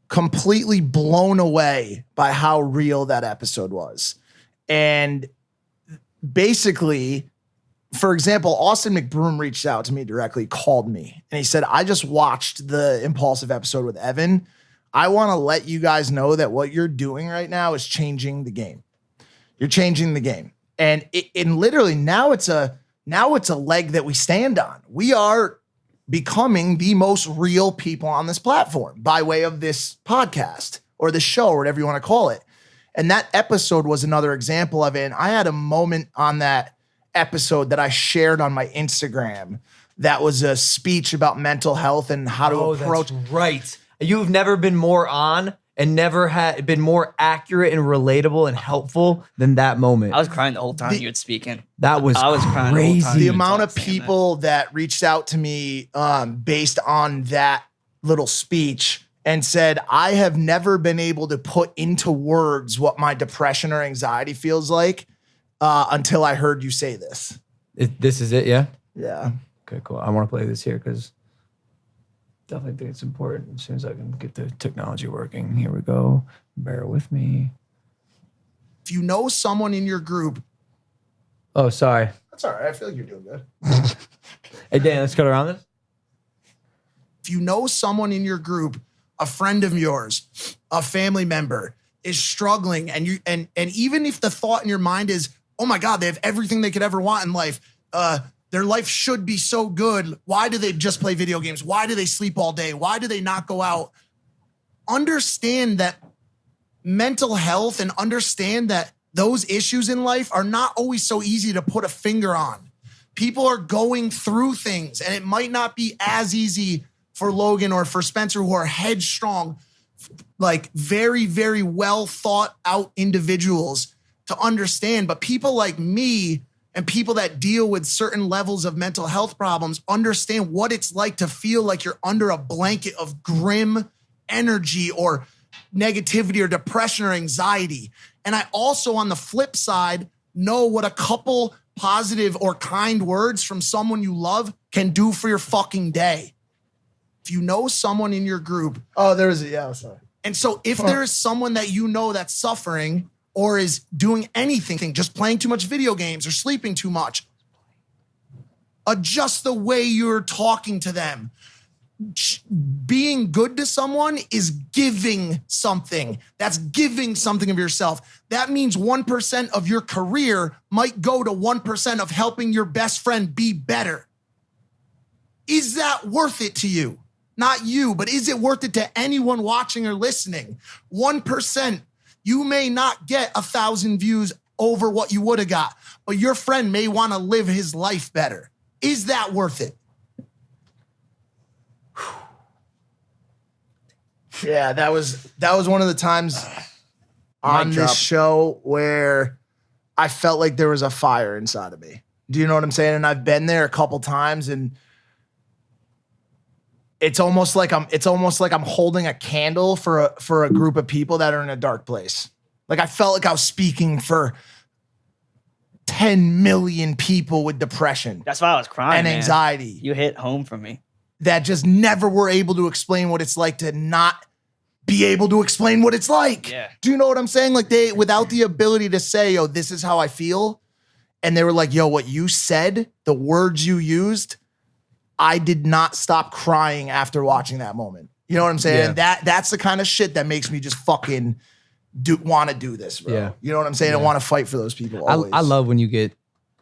[SPEAKER 2] completely blown away by how real that episode was. And basically, for example, Austin McBroom reached out to me directly, called me, and he said, I just watched the Impulsive episode with Evan. I want to let you guys know that what you're doing right now is changing the game. You're changing the game. And literally now it's a leg that we stand on. We are becoming the most real people on this platform by way of this podcast or the show or whatever you want to call it. And that episode was another example of it. And I had a moment on that episode that I shared on my Instagram that was a speech about mental health and how to approach.
[SPEAKER 1] That's right. You've never been more on and never had been more accurate and relatable and helpful than that moment.
[SPEAKER 11] I was crying the whole time you were speaking.
[SPEAKER 1] That was
[SPEAKER 11] I was crying
[SPEAKER 1] crazy.
[SPEAKER 11] the whole time.
[SPEAKER 2] The
[SPEAKER 11] you were
[SPEAKER 2] amount of
[SPEAKER 11] saying that.
[SPEAKER 2] people that reached out to me based on that little speech and said, I have never been able to put into words what my depression or anxiety feels like until I heard you say this.
[SPEAKER 1] This is it, yeah?
[SPEAKER 2] Yeah.
[SPEAKER 1] Okay, cool. I want to play this here because definitely think it's important as soon as I can get the technology working. Here we go. Bear with me.
[SPEAKER 2] If you know someone in your group,
[SPEAKER 1] Oh, sorry.
[SPEAKER 2] that's all right. I feel like you're doing good.
[SPEAKER 1] Hey, Dan, let's cut around this.
[SPEAKER 2] If you know someone in your group, a friend of yours, a family member is struggling, and even if the thought in your mind is, oh my God, they have everything they could ever want in life. Their life should be so good. Why do they just play video games? Why do they sleep all day? Why do they not go out? Understand that mental health and understand that those issues in life are not always so easy to put a finger on. People are going through things, and it might not be as easy for Logan or for Spencer, who are headstrong, like very, very well thought out individuals, to understand. But people like me and people that deal with certain levels of mental health problems understand what it's like to feel like you're under a blanket of grim energy or negativity or depression or anxiety. And I also, on the flip side, know what a couple positive or kind words from someone you love can do for your fucking day. if you know someone in your group. Oh, there is sorry. And so if there is someone that you know that's suffering or is doing anything, just playing too much video games or sleeping too much, adjust the way you're talking to them. Being good to someone is giving something. That's giving something of yourself. That means 1% of your career might go to 1% of helping your best friend be better. Is that worth it to you? Not you, but is it worth it to anyone watching or listening? 1%. You may not get 1,000 views over what you would have got, but your friend may want to live his life better. Is that worth it? Yeah, that was one of the times on this show where I felt like there was a fire inside of me. Do you know what I'm saying? And I've been there a couple times, and it's almost like I'm holding a candle for a group of people that are in a dark place. Like I felt like I was speaking for 10 million people with depression.
[SPEAKER 11] That's why I was crying.
[SPEAKER 2] And anxiety.
[SPEAKER 11] You hit home for me.
[SPEAKER 2] That just never were able to explain what it's like to not be able to explain what it's like.
[SPEAKER 11] Yeah.
[SPEAKER 2] Do you know what I'm saying? Like they, without the ability to say, yo, this is how I feel. And they were like, yo, what you said, the words you used, I did not stop crying after watching that moment. You know what I'm saying?
[SPEAKER 1] Yeah.
[SPEAKER 2] And that's the kind of shit that makes me just fucking want to do this, bro.
[SPEAKER 1] Yeah.
[SPEAKER 2] You know what I'm saying? I want to fight for those people always.
[SPEAKER 1] I love when you get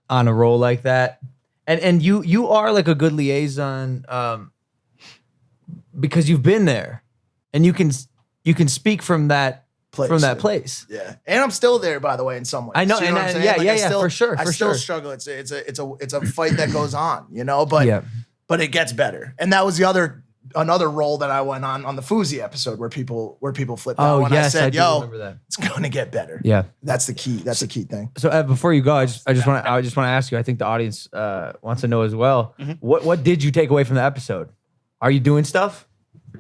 [SPEAKER 1] on a roll like that. And you are like a good liaison because you've been there and you can speak from that place.
[SPEAKER 2] Yeah. And I'm still there, by the way, in some ways.
[SPEAKER 1] I know,
[SPEAKER 2] You
[SPEAKER 1] and
[SPEAKER 2] what I'm
[SPEAKER 1] I-
[SPEAKER 2] saying?
[SPEAKER 1] yeah,
[SPEAKER 2] Like,
[SPEAKER 1] yeah,
[SPEAKER 2] I
[SPEAKER 1] yeah,
[SPEAKER 2] still-
[SPEAKER 1] for sure,
[SPEAKER 2] I
[SPEAKER 1] for
[SPEAKER 2] still
[SPEAKER 1] sure.
[SPEAKER 2] struggle. It's a fight that goes on, you know, but
[SPEAKER 1] Yeah.
[SPEAKER 2] but it gets better. And that was another role that I went on the Fuzi episode where people flipped out.
[SPEAKER 1] Oh,
[SPEAKER 2] when
[SPEAKER 1] yes,
[SPEAKER 2] I said,
[SPEAKER 1] do
[SPEAKER 2] yo,
[SPEAKER 1] remember that.
[SPEAKER 2] it's gonna get better.
[SPEAKER 1] Yeah.
[SPEAKER 2] That's the key. That's the key thing.
[SPEAKER 1] So before you go, I just want to ask you. I think the audience wants to know as well.
[SPEAKER 11] Mm-hmm.
[SPEAKER 1] What did you take away from the episode? Are you doing stuff?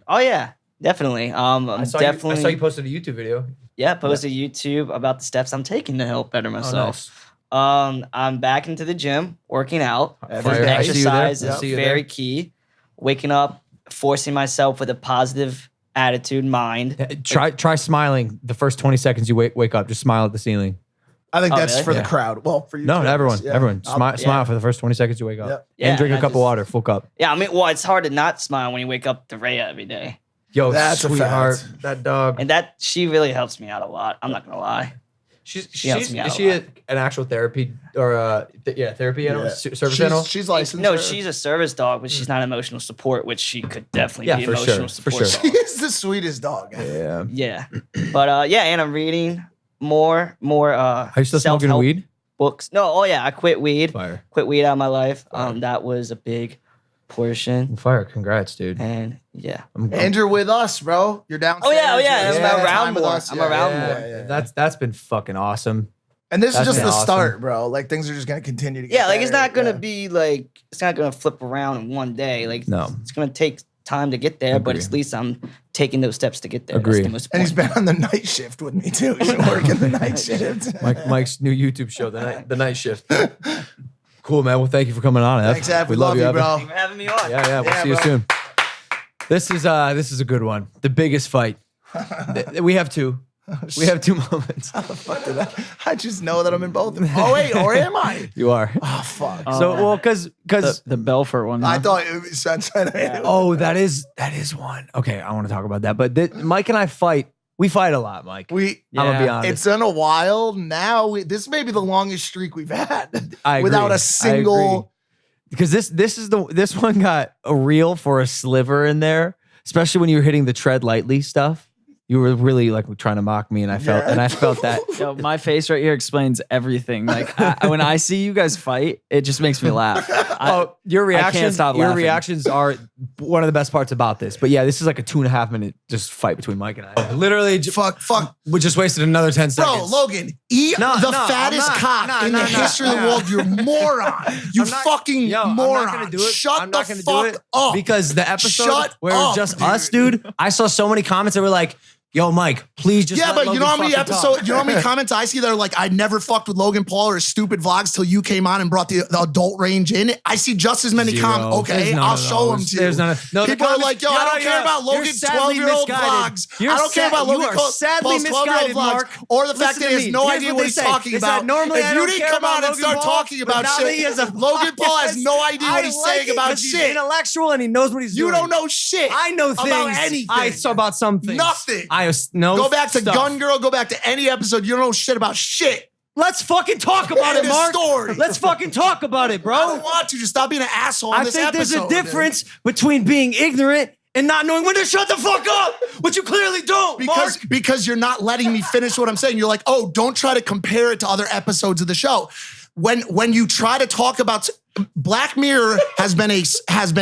[SPEAKER 11] Oh yeah, definitely.
[SPEAKER 1] I saw you posted a YouTube video.
[SPEAKER 11] Yeah, posted YouTube about the steps I'm taking to help better myself. I'm back into the gym, working out.
[SPEAKER 1] Fire. I see you there.
[SPEAKER 11] Exercise
[SPEAKER 1] I
[SPEAKER 11] is
[SPEAKER 1] see you
[SPEAKER 11] very
[SPEAKER 1] there.
[SPEAKER 11] key. Waking up, forcing myself with a positive attitude, mind.
[SPEAKER 1] Try smiling the first 20 seconds you wake up. Just smile at the ceiling.
[SPEAKER 2] I think
[SPEAKER 11] Oh,
[SPEAKER 2] that's
[SPEAKER 11] really?
[SPEAKER 2] for the
[SPEAKER 1] Yeah.
[SPEAKER 2] crowd. Well, for you.
[SPEAKER 1] No,
[SPEAKER 2] too,
[SPEAKER 1] everyone.
[SPEAKER 2] yeah.
[SPEAKER 1] Everyone. Smile
[SPEAKER 11] yeah.
[SPEAKER 1] for the first 20 seconds you wake up.
[SPEAKER 2] Yep.
[SPEAKER 11] Yeah,
[SPEAKER 1] And drink a
[SPEAKER 11] I
[SPEAKER 1] cup of
[SPEAKER 11] just-
[SPEAKER 1] water, full cup.
[SPEAKER 11] Yeah, I mean, well, it's hard to not smile when you wake up to Rhea every day.
[SPEAKER 1] Yo,
[SPEAKER 2] That's a
[SPEAKER 1] sweetheart.
[SPEAKER 2] fact.
[SPEAKER 1] That dog.
[SPEAKER 11] And she really helps me out a lot. I'm not gonna lie.
[SPEAKER 1] She's
[SPEAKER 11] helps me out
[SPEAKER 1] is
[SPEAKER 11] a
[SPEAKER 1] she
[SPEAKER 11] lot.
[SPEAKER 1] an actual therapy or therapy animal?
[SPEAKER 2] Yeah.
[SPEAKER 1] Service animal?
[SPEAKER 2] She's licensed.
[SPEAKER 11] No, she's a service dog, but she's not emotional support, which she could definitely
[SPEAKER 1] Yeah,
[SPEAKER 11] be
[SPEAKER 1] for
[SPEAKER 11] emotional
[SPEAKER 1] sure, for
[SPEAKER 11] support.
[SPEAKER 1] sure.
[SPEAKER 11] dog.
[SPEAKER 2] She's the sweetest dog.
[SPEAKER 1] Yeah.
[SPEAKER 11] Yeah, but yeah, and I'm reading more.
[SPEAKER 1] Are you still smoking
[SPEAKER 11] self-help
[SPEAKER 1] weed?
[SPEAKER 11] books? No, oh yeah, I quit weed.
[SPEAKER 1] Fire.
[SPEAKER 11] Quit weed out of my life. That was a big portion,
[SPEAKER 1] Fire. Congrats, dude.
[SPEAKER 11] and yeah.
[SPEAKER 2] And you're with us, bro. You're downstairs.
[SPEAKER 11] Oh yeah,
[SPEAKER 2] You're
[SPEAKER 11] I'm
[SPEAKER 2] spending
[SPEAKER 11] around
[SPEAKER 2] time with
[SPEAKER 11] more.
[SPEAKER 2] us.
[SPEAKER 11] I'm around
[SPEAKER 2] yeah,
[SPEAKER 11] more.
[SPEAKER 2] yeah, yeah.
[SPEAKER 1] That's been fucking awesome.
[SPEAKER 2] And this is
[SPEAKER 1] That's
[SPEAKER 2] just
[SPEAKER 1] been
[SPEAKER 2] the
[SPEAKER 1] awesome.
[SPEAKER 2] start, bro. Like things are just gonna continue to get
[SPEAKER 11] Yeah, like it's
[SPEAKER 2] better.
[SPEAKER 11] not gonna
[SPEAKER 2] Yeah.
[SPEAKER 11] be like it's not gonna flip around in one day. Like
[SPEAKER 1] No.
[SPEAKER 11] it's gonna take time to get there, but
[SPEAKER 1] Agree.
[SPEAKER 11] at least I'm taking those steps to get there.
[SPEAKER 1] Agree.
[SPEAKER 11] That's the most
[SPEAKER 2] And he's
[SPEAKER 11] important.
[SPEAKER 2] been on the night shift with me too. He's been working the night shift.
[SPEAKER 1] Mike's new YouTube show, the night shift. Cool, man. Well, thank you for coming on, Ev.
[SPEAKER 2] Thanks, Ev. We love you,
[SPEAKER 1] Ev.
[SPEAKER 2] bro.
[SPEAKER 11] Thank you for having me on.
[SPEAKER 1] Yeah, we'll
[SPEAKER 2] Yeah,
[SPEAKER 1] see you
[SPEAKER 2] bro.
[SPEAKER 1] soon. This is a good one. The biggest fight. We have two. We have two moments.
[SPEAKER 2] Fuck did I just know that I'm in both. Oh wait, or am I?
[SPEAKER 1] You are.
[SPEAKER 2] Oh fuck.
[SPEAKER 1] So well, because
[SPEAKER 9] The Belfort one.
[SPEAKER 2] I
[SPEAKER 9] huh?
[SPEAKER 2] thought it was sunshine.
[SPEAKER 1] oh, that is one. Okay, I want to talk about that. But Mike and I fight. We fight a lot, Mike. I'm gonna be
[SPEAKER 9] Yeah.
[SPEAKER 1] honest.
[SPEAKER 2] It's been a while now. This may be the longest streak we've had
[SPEAKER 1] I agree.
[SPEAKER 2] without
[SPEAKER 1] I
[SPEAKER 2] a single.
[SPEAKER 1] because this one got a reel for a sliver in there, especially when you were hitting the tread lightly stuff. You were really like trying to mock me, and I felt that.
[SPEAKER 9] Yo, my face right here explains everything. Like when I see you guys fight, it just makes me laugh.
[SPEAKER 1] Your
[SPEAKER 9] I can't
[SPEAKER 1] reactions.
[SPEAKER 9] stop
[SPEAKER 1] Your
[SPEAKER 9] laughing.
[SPEAKER 1] reactions are one of the best parts about this. But yeah, this is like a 2.5 minute just fight between Mike and I. Literally,
[SPEAKER 2] Fuck.
[SPEAKER 1] we just wasted another 10
[SPEAKER 2] Bro,
[SPEAKER 1] seconds.
[SPEAKER 2] Logan, eat
[SPEAKER 1] No,
[SPEAKER 2] the
[SPEAKER 1] no,
[SPEAKER 2] fattest
[SPEAKER 1] I'm not.
[SPEAKER 2] cock
[SPEAKER 1] No,
[SPEAKER 2] in
[SPEAKER 1] no,
[SPEAKER 2] the
[SPEAKER 1] no,
[SPEAKER 2] history of the
[SPEAKER 1] no.
[SPEAKER 2] world. You moron. You
[SPEAKER 1] I'm not-
[SPEAKER 2] fucking
[SPEAKER 1] Yo,
[SPEAKER 2] moron.
[SPEAKER 1] I'm not gonna do it.
[SPEAKER 2] Shut
[SPEAKER 1] I'm
[SPEAKER 2] the
[SPEAKER 1] not gonna
[SPEAKER 2] fuck
[SPEAKER 1] do it
[SPEAKER 2] up.
[SPEAKER 1] because the episode
[SPEAKER 2] Shut
[SPEAKER 1] where it was
[SPEAKER 2] up,
[SPEAKER 1] just
[SPEAKER 2] dude.
[SPEAKER 1] us, dude. I saw so many comments that were like, Yo, Mike, please just
[SPEAKER 2] Yeah,
[SPEAKER 1] let
[SPEAKER 2] but you
[SPEAKER 1] Logan
[SPEAKER 2] know how many
[SPEAKER 1] fucking talk.
[SPEAKER 2] episodes, you know how many comments I see that are like, I never fucked with Logan Paul or stupid vlogs till you came on and brought the adult range in. I see just as many comments. Okay,
[SPEAKER 1] There's none
[SPEAKER 2] I'll
[SPEAKER 1] of
[SPEAKER 2] show them
[SPEAKER 1] those.
[SPEAKER 2] to you.
[SPEAKER 1] There's none of, no, the
[SPEAKER 2] People are
[SPEAKER 1] comments-
[SPEAKER 2] like, yo, I don't care about
[SPEAKER 1] you're
[SPEAKER 2] Logan's
[SPEAKER 1] sadly
[SPEAKER 2] 12-year-old
[SPEAKER 1] misguided.
[SPEAKER 2] vlogs.
[SPEAKER 1] You're
[SPEAKER 2] I don't care about
[SPEAKER 1] you
[SPEAKER 2] Logan
[SPEAKER 1] are
[SPEAKER 2] Paul's
[SPEAKER 1] sadly
[SPEAKER 2] 12-year-old
[SPEAKER 1] misguided,
[SPEAKER 2] vlogs.
[SPEAKER 1] Mark.
[SPEAKER 2] Or the fact
[SPEAKER 1] Listen
[SPEAKER 2] that
[SPEAKER 1] to
[SPEAKER 2] he has
[SPEAKER 1] me.
[SPEAKER 2] no
[SPEAKER 1] Here's
[SPEAKER 2] idea
[SPEAKER 1] what
[SPEAKER 2] what
[SPEAKER 1] they
[SPEAKER 2] he's
[SPEAKER 1] say.
[SPEAKER 2] talking
[SPEAKER 1] They said,
[SPEAKER 2] about.
[SPEAKER 1] normally I
[SPEAKER 2] If you
[SPEAKER 1] don't
[SPEAKER 2] didn't
[SPEAKER 1] care
[SPEAKER 2] come
[SPEAKER 1] about
[SPEAKER 2] on and
[SPEAKER 1] Logan
[SPEAKER 2] start
[SPEAKER 1] Paul,
[SPEAKER 2] talking
[SPEAKER 1] but
[SPEAKER 2] about
[SPEAKER 1] now that he
[SPEAKER 2] shit,
[SPEAKER 1] has a
[SPEAKER 2] Logan Paul has
[SPEAKER 1] podcast,
[SPEAKER 2] no idea what
[SPEAKER 1] I
[SPEAKER 2] he's
[SPEAKER 1] like
[SPEAKER 2] saying
[SPEAKER 1] it
[SPEAKER 2] about
[SPEAKER 1] 'cause he's
[SPEAKER 2] shit.
[SPEAKER 1] intellectual and he knows what he's doing.
[SPEAKER 2] You don't know shit.
[SPEAKER 1] I know things
[SPEAKER 2] about anything.
[SPEAKER 1] I saw about some things.
[SPEAKER 2] Nothing.
[SPEAKER 1] I know.
[SPEAKER 2] Go back to
[SPEAKER 1] stuff.
[SPEAKER 2] Gun Girl. Go back to any episode. You don't know shit about shit.
[SPEAKER 1] Let's fucking talk about
[SPEAKER 2] End
[SPEAKER 1] it,
[SPEAKER 2] of
[SPEAKER 1] Mark.
[SPEAKER 2] story.
[SPEAKER 1] Let's fucking talk about it, bro.
[SPEAKER 2] I don't want to. Just stop being an asshole on
[SPEAKER 1] I
[SPEAKER 2] this
[SPEAKER 1] think
[SPEAKER 2] episode.
[SPEAKER 1] there's a difference between being ignorant and not knowing when to shut the fuck up, which you clearly don't,
[SPEAKER 2] Because you're not letting me finish what I'm saying. You're like, oh, don't try to compare it to other episodes of the show. When you try to talk about Black Mirror has been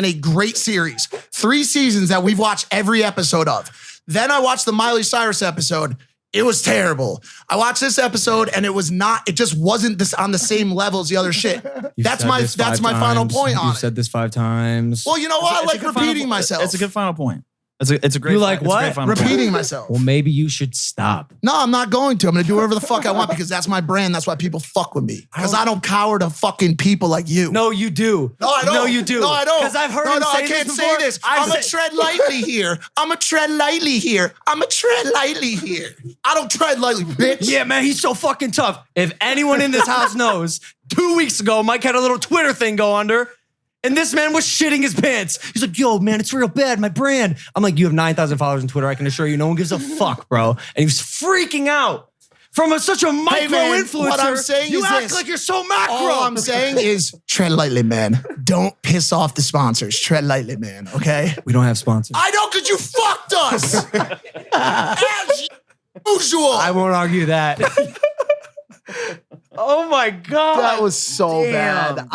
[SPEAKER 2] a great series. 3 seasons that we've watched every episode of. Then I watched the Miley Cyrus episode. It was terrible. I watched this episode and it just wasn't this on the same level as the other shit. That's my final point on
[SPEAKER 5] You've
[SPEAKER 2] it.
[SPEAKER 5] said this 5 times.
[SPEAKER 2] Well, you know what? I
[SPEAKER 6] It's a
[SPEAKER 2] like
[SPEAKER 6] good final-
[SPEAKER 2] repeating myself.
[SPEAKER 6] It's a good final point. It's a great.
[SPEAKER 1] You like
[SPEAKER 6] it's a
[SPEAKER 1] what?
[SPEAKER 6] great final point.
[SPEAKER 2] repeating myself.
[SPEAKER 5] Well, maybe you should stop.
[SPEAKER 2] No, I'm not going to. I'm going to do whatever the fuck I want because that's my brand. That's why people fuck with me. Because I don't cower to fucking people like you.
[SPEAKER 1] No, you do.
[SPEAKER 2] No, I don't.
[SPEAKER 1] No, you do.
[SPEAKER 2] No, I don't.
[SPEAKER 1] Because I've heard
[SPEAKER 2] no,
[SPEAKER 1] him
[SPEAKER 2] no,
[SPEAKER 1] say
[SPEAKER 2] I can't
[SPEAKER 1] this
[SPEAKER 2] say
[SPEAKER 1] before.
[SPEAKER 2] this.
[SPEAKER 1] I've
[SPEAKER 2] I'm going to
[SPEAKER 1] said-
[SPEAKER 2] tread lightly here. I'm going to tread lightly here. I'm going to tread lightly here. I don't tread lightly, bitch.
[SPEAKER 1] Yeah, man, he's so fucking tough. If anyone in this house knows, 2 weeks ago, Mike had a little Twitter thing go under, and this man was shitting his pants. He's like, yo, man, it's real bad, my brand. I'm like, you have 9,000 followers on Twitter. I can assure you, no one gives a fuck, bro. And he was freaking out. From such a micro-influencer,
[SPEAKER 2] what I'm saying
[SPEAKER 1] you
[SPEAKER 2] is
[SPEAKER 1] act
[SPEAKER 2] this.
[SPEAKER 1] like you're so macro.
[SPEAKER 2] All I'm saying is tread lightly, man. Don't piss off the sponsors. Tread lightly, man, okay?
[SPEAKER 5] We don't have sponsors.
[SPEAKER 2] I know because you fucked us. As usual.
[SPEAKER 1] I won't argue that. Oh my God.
[SPEAKER 2] That was so bad.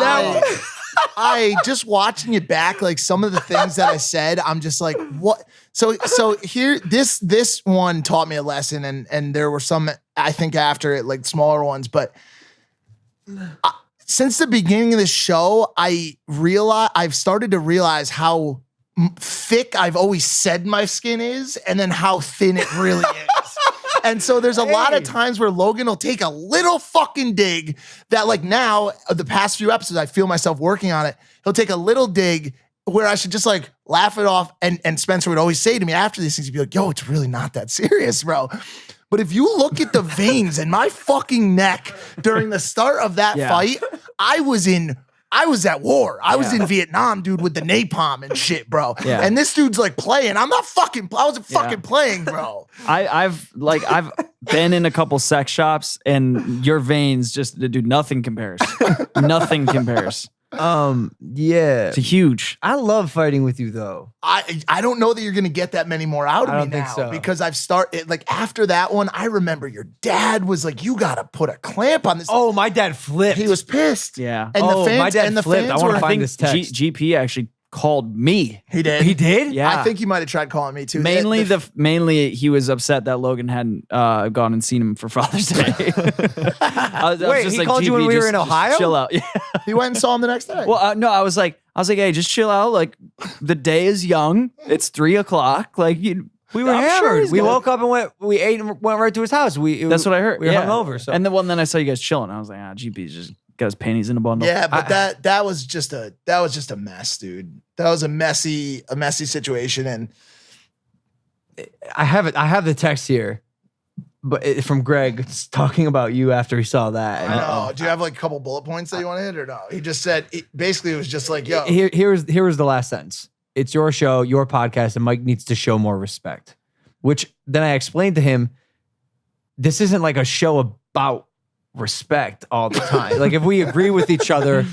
[SPEAKER 2] I just watching it back, like some of the things that I said, I'm just like, what? So here, this one taught me a lesson, and there were some, I think after it, like smaller ones, but since the beginning of the show, I've started to realize how thick I've always said my skin is, and then how thin it really is. And so there's a lot of times where Logan will take a little fucking dig that, like, now, the past few episodes, I feel myself working on it. He'll take a little dig where I should just like laugh it off. And Spencer would always say to me after these things, he'd be like, yo, it's really not that serious, bro. But if you look at the veins in my fucking neck during the start of that fight, I was at war. I was in Vietnam, dude, with the napalm and shit, bro.
[SPEAKER 6] Yeah.
[SPEAKER 2] And this dude's like playing. I wasn't fucking playing, bro.
[SPEAKER 6] I've been in a couple sex shops and your veins just, dude, nothing compares. Nothing compares.
[SPEAKER 1] Yeah.
[SPEAKER 6] It's huge.
[SPEAKER 1] I love fighting with you though.
[SPEAKER 2] I don't know that you're gonna get that many more out of
[SPEAKER 1] I
[SPEAKER 2] me
[SPEAKER 1] don't think
[SPEAKER 2] now
[SPEAKER 1] so.
[SPEAKER 2] because I've started like after that one. I remember your dad was like, "You gotta put a clamp on this."
[SPEAKER 1] Oh, my dad flipped.
[SPEAKER 2] He was pissed.
[SPEAKER 6] Yeah.
[SPEAKER 2] And
[SPEAKER 1] Oh,
[SPEAKER 2] the fans,
[SPEAKER 1] my dad
[SPEAKER 2] and the
[SPEAKER 1] flipped.
[SPEAKER 2] fans
[SPEAKER 1] I wanna
[SPEAKER 2] were-
[SPEAKER 1] find this text.
[SPEAKER 6] GP actually called me.
[SPEAKER 2] He did.
[SPEAKER 1] He did?
[SPEAKER 6] Yeah.
[SPEAKER 2] I think he might have tried calling me too.
[SPEAKER 6] Mainly he was upset that Logan hadn't gone and seen him for Father's Day. I was
[SPEAKER 1] Wait,
[SPEAKER 6] just
[SPEAKER 1] he called you when
[SPEAKER 6] GP,
[SPEAKER 1] we were
[SPEAKER 6] just-
[SPEAKER 1] in
[SPEAKER 6] just
[SPEAKER 1] Ohio?
[SPEAKER 6] chill out. Yeah.
[SPEAKER 2] he went and saw him the next day.
[SPEAKER 6] Well, no, I was like, hey, just chill out. Like, the day is young. It's 3:00. Like, we were
[SPEAKER 1] I'm
[SPEAKER 6] hammered.
[SPEAKER 1] sure we woke up and we ate and went right to his house.
[SPEAKER 6] That's what I heard.
[SPEAKER 1] We were
[SPEAKER 6] yeah.
[SPEAKER 1] hungover. So.
[SPEAKER 6] And then I saw you guys chilling. I was like, GP's just got his panties in a bundle.
[SPEAKER 2] yeah, but that was just a mess, dude. That was a messy situation, and
[SPEAKER 1] I have the text here, but from Greg talking about you after he saw that.
[SPEAKER 2] I know. Do you have like a couple bullet points that you want to hit, or no? He just said basically it was just like, yo,
[SPEAKER 1] Here was the last sentence. It's your show, your podcast, and Mike needs to show more respect. Which then I explained to him, this isn't like a show about respect all the time. Like if we agree with each other,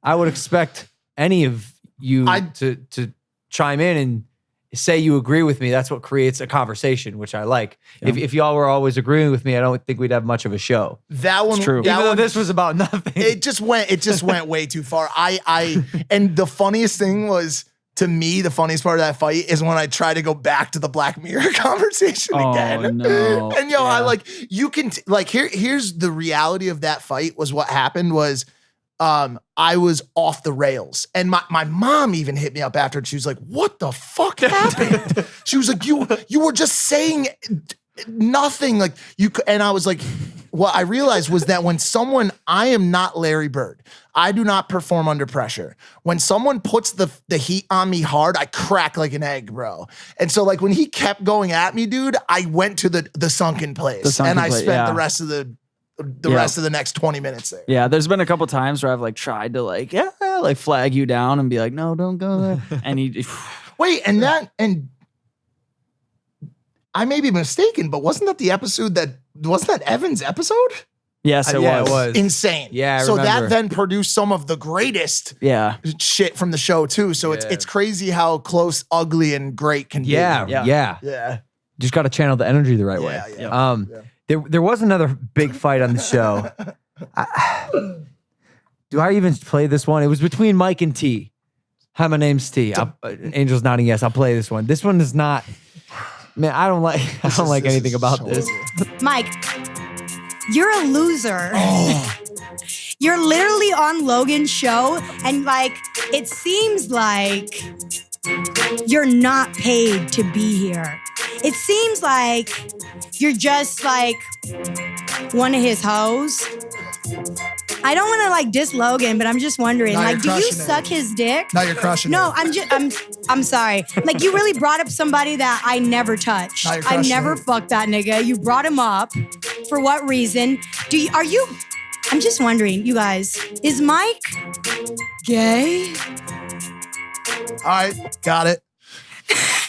[SPEAKER 1] I would expect any of you to chime in and say you agree with me. That's what creates a conversation, which I like.
[SPEAKER 6] Yeah.
[SPEAKER 1] If y'all were always agreeing with me, I don't think we'd have much of a show.
[SPEAKER 2] that one.
[SPEAKER 6] It's true.
[SPEAKER 2] That
[SPEAKER 1] Even though
[SPEAKER 2] one,
[SPEAKER 1] this was about nothing.
[SPEAKER 2] it just went way too far. And the funniest thing was, to me, the funniest part of that fight is when I try to go back to the Black Mirror conversation again.
[SPEAKER 6] No.
[SPEAKER 2] And I like, you can, here's the reality of that fight was what happened was I was off the rails. And my mom even hit me up after, and she was like, what the fuck happened? She was like, you were just saying nothing. Like and I was like, what I realized was that when I am not Larry Bird. I do not perform under pressure. When someone puts the heat on me hard, I crack like an egg, bro. And so like when he kept going at me, dude, I went to the sunken place. And I spent the rest of rest of the next 20 minutes there.
[SPEAKER 6] Yeah, there's been a couple times where I've like tried to like flag you down and be like, no, don't go there. And he
[SPEAKER 2] wait, and I may be mistaken, but wasn't that Evan's episode?
[SPEAKER 6] Yes, it was.
[SPEAKER 2] Insane.
[SPEAKER 1] Yeah, I
[SPEAKER 2] so
[SPEAKER 1] remember.
[SPEAKER 2] that then produced some of the greatest shit from the show too. So it's crazy how close ugly and great can be.
[SPEAKER 1] Yeah. Just got to channel the energy the right way. There was another big fight on the show. Do I even play this one? It was between Mike and T. Hi, my name's T. Angel's nodding yes. I'll play this one. This one is not. Man, I don't like anything about this.
[SPEAKER 12] Mike, you're a loser. You're literally on Logan's show, and like it seems like you're not paid to be here. It seems like you're just like one of his hoes. I don't want to like diss Logan, but I'm just wondering,
[SPEAKER 2] Now
[SPEAKER 12] like,
[SPEAKER 2] you're
[SPEAKER 12] do you
[SPEAKER 2] crushing it.
[SPEAKER 12] suck his dick?
[SPEAKER 2] Now you're crushing
[SPEAKER 12] No,
[SPEAKER 2] it.
[SPEAKER 12] I'm sorry. Like, you really brought up somebody that I never touched.
[SPEAKER 2] Now you're
[SPEAKER 12] I
[SPEAKER 2] crushing
[SPEAKER 12] never
[SPEAKER 2] it.
[SPEAKER 12] fucked that nigga. You brought him up. For what reason? I'm just wondering, you guys, is Mike gay?
[SPEAKER 2] All right, got it.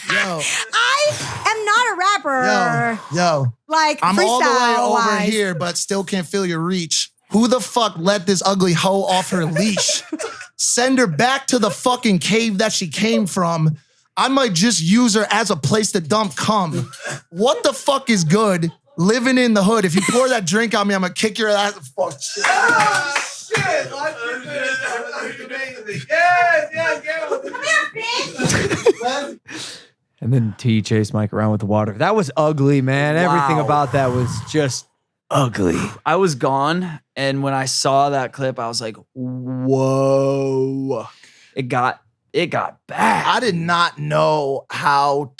[SPEAKER 2] Yo,
[SPEAKER 12] I am not a rapper.
[SPEAKER 2] yo.
[SPEAKER 12] Like,
[SPEAKER 2] I'm all the way over
[SPEAKER 12] freestyle-wise.
[SPEAKER 2] here, but still can't feel your reach. Who the fuck let this ugly hoe off her leash? Send her back to the fucking cave that she came from. I might just use her as a place to dump cum. What the fuck is good? Living in the hood. If you pour that drink on me, I'm gonna kick your ass. Fuck shit.
[SPEAKER 13] Shit, like amazing. Yes.
[SPEAKER 1] And then T chased Mike around with the water. That was ugly, man. Everything about that was just ugly.
[SPEAKER 6] I was gone, and when I saw that clip, I was like, whoa. It got bad.
[SPEAKER 2] I did not know what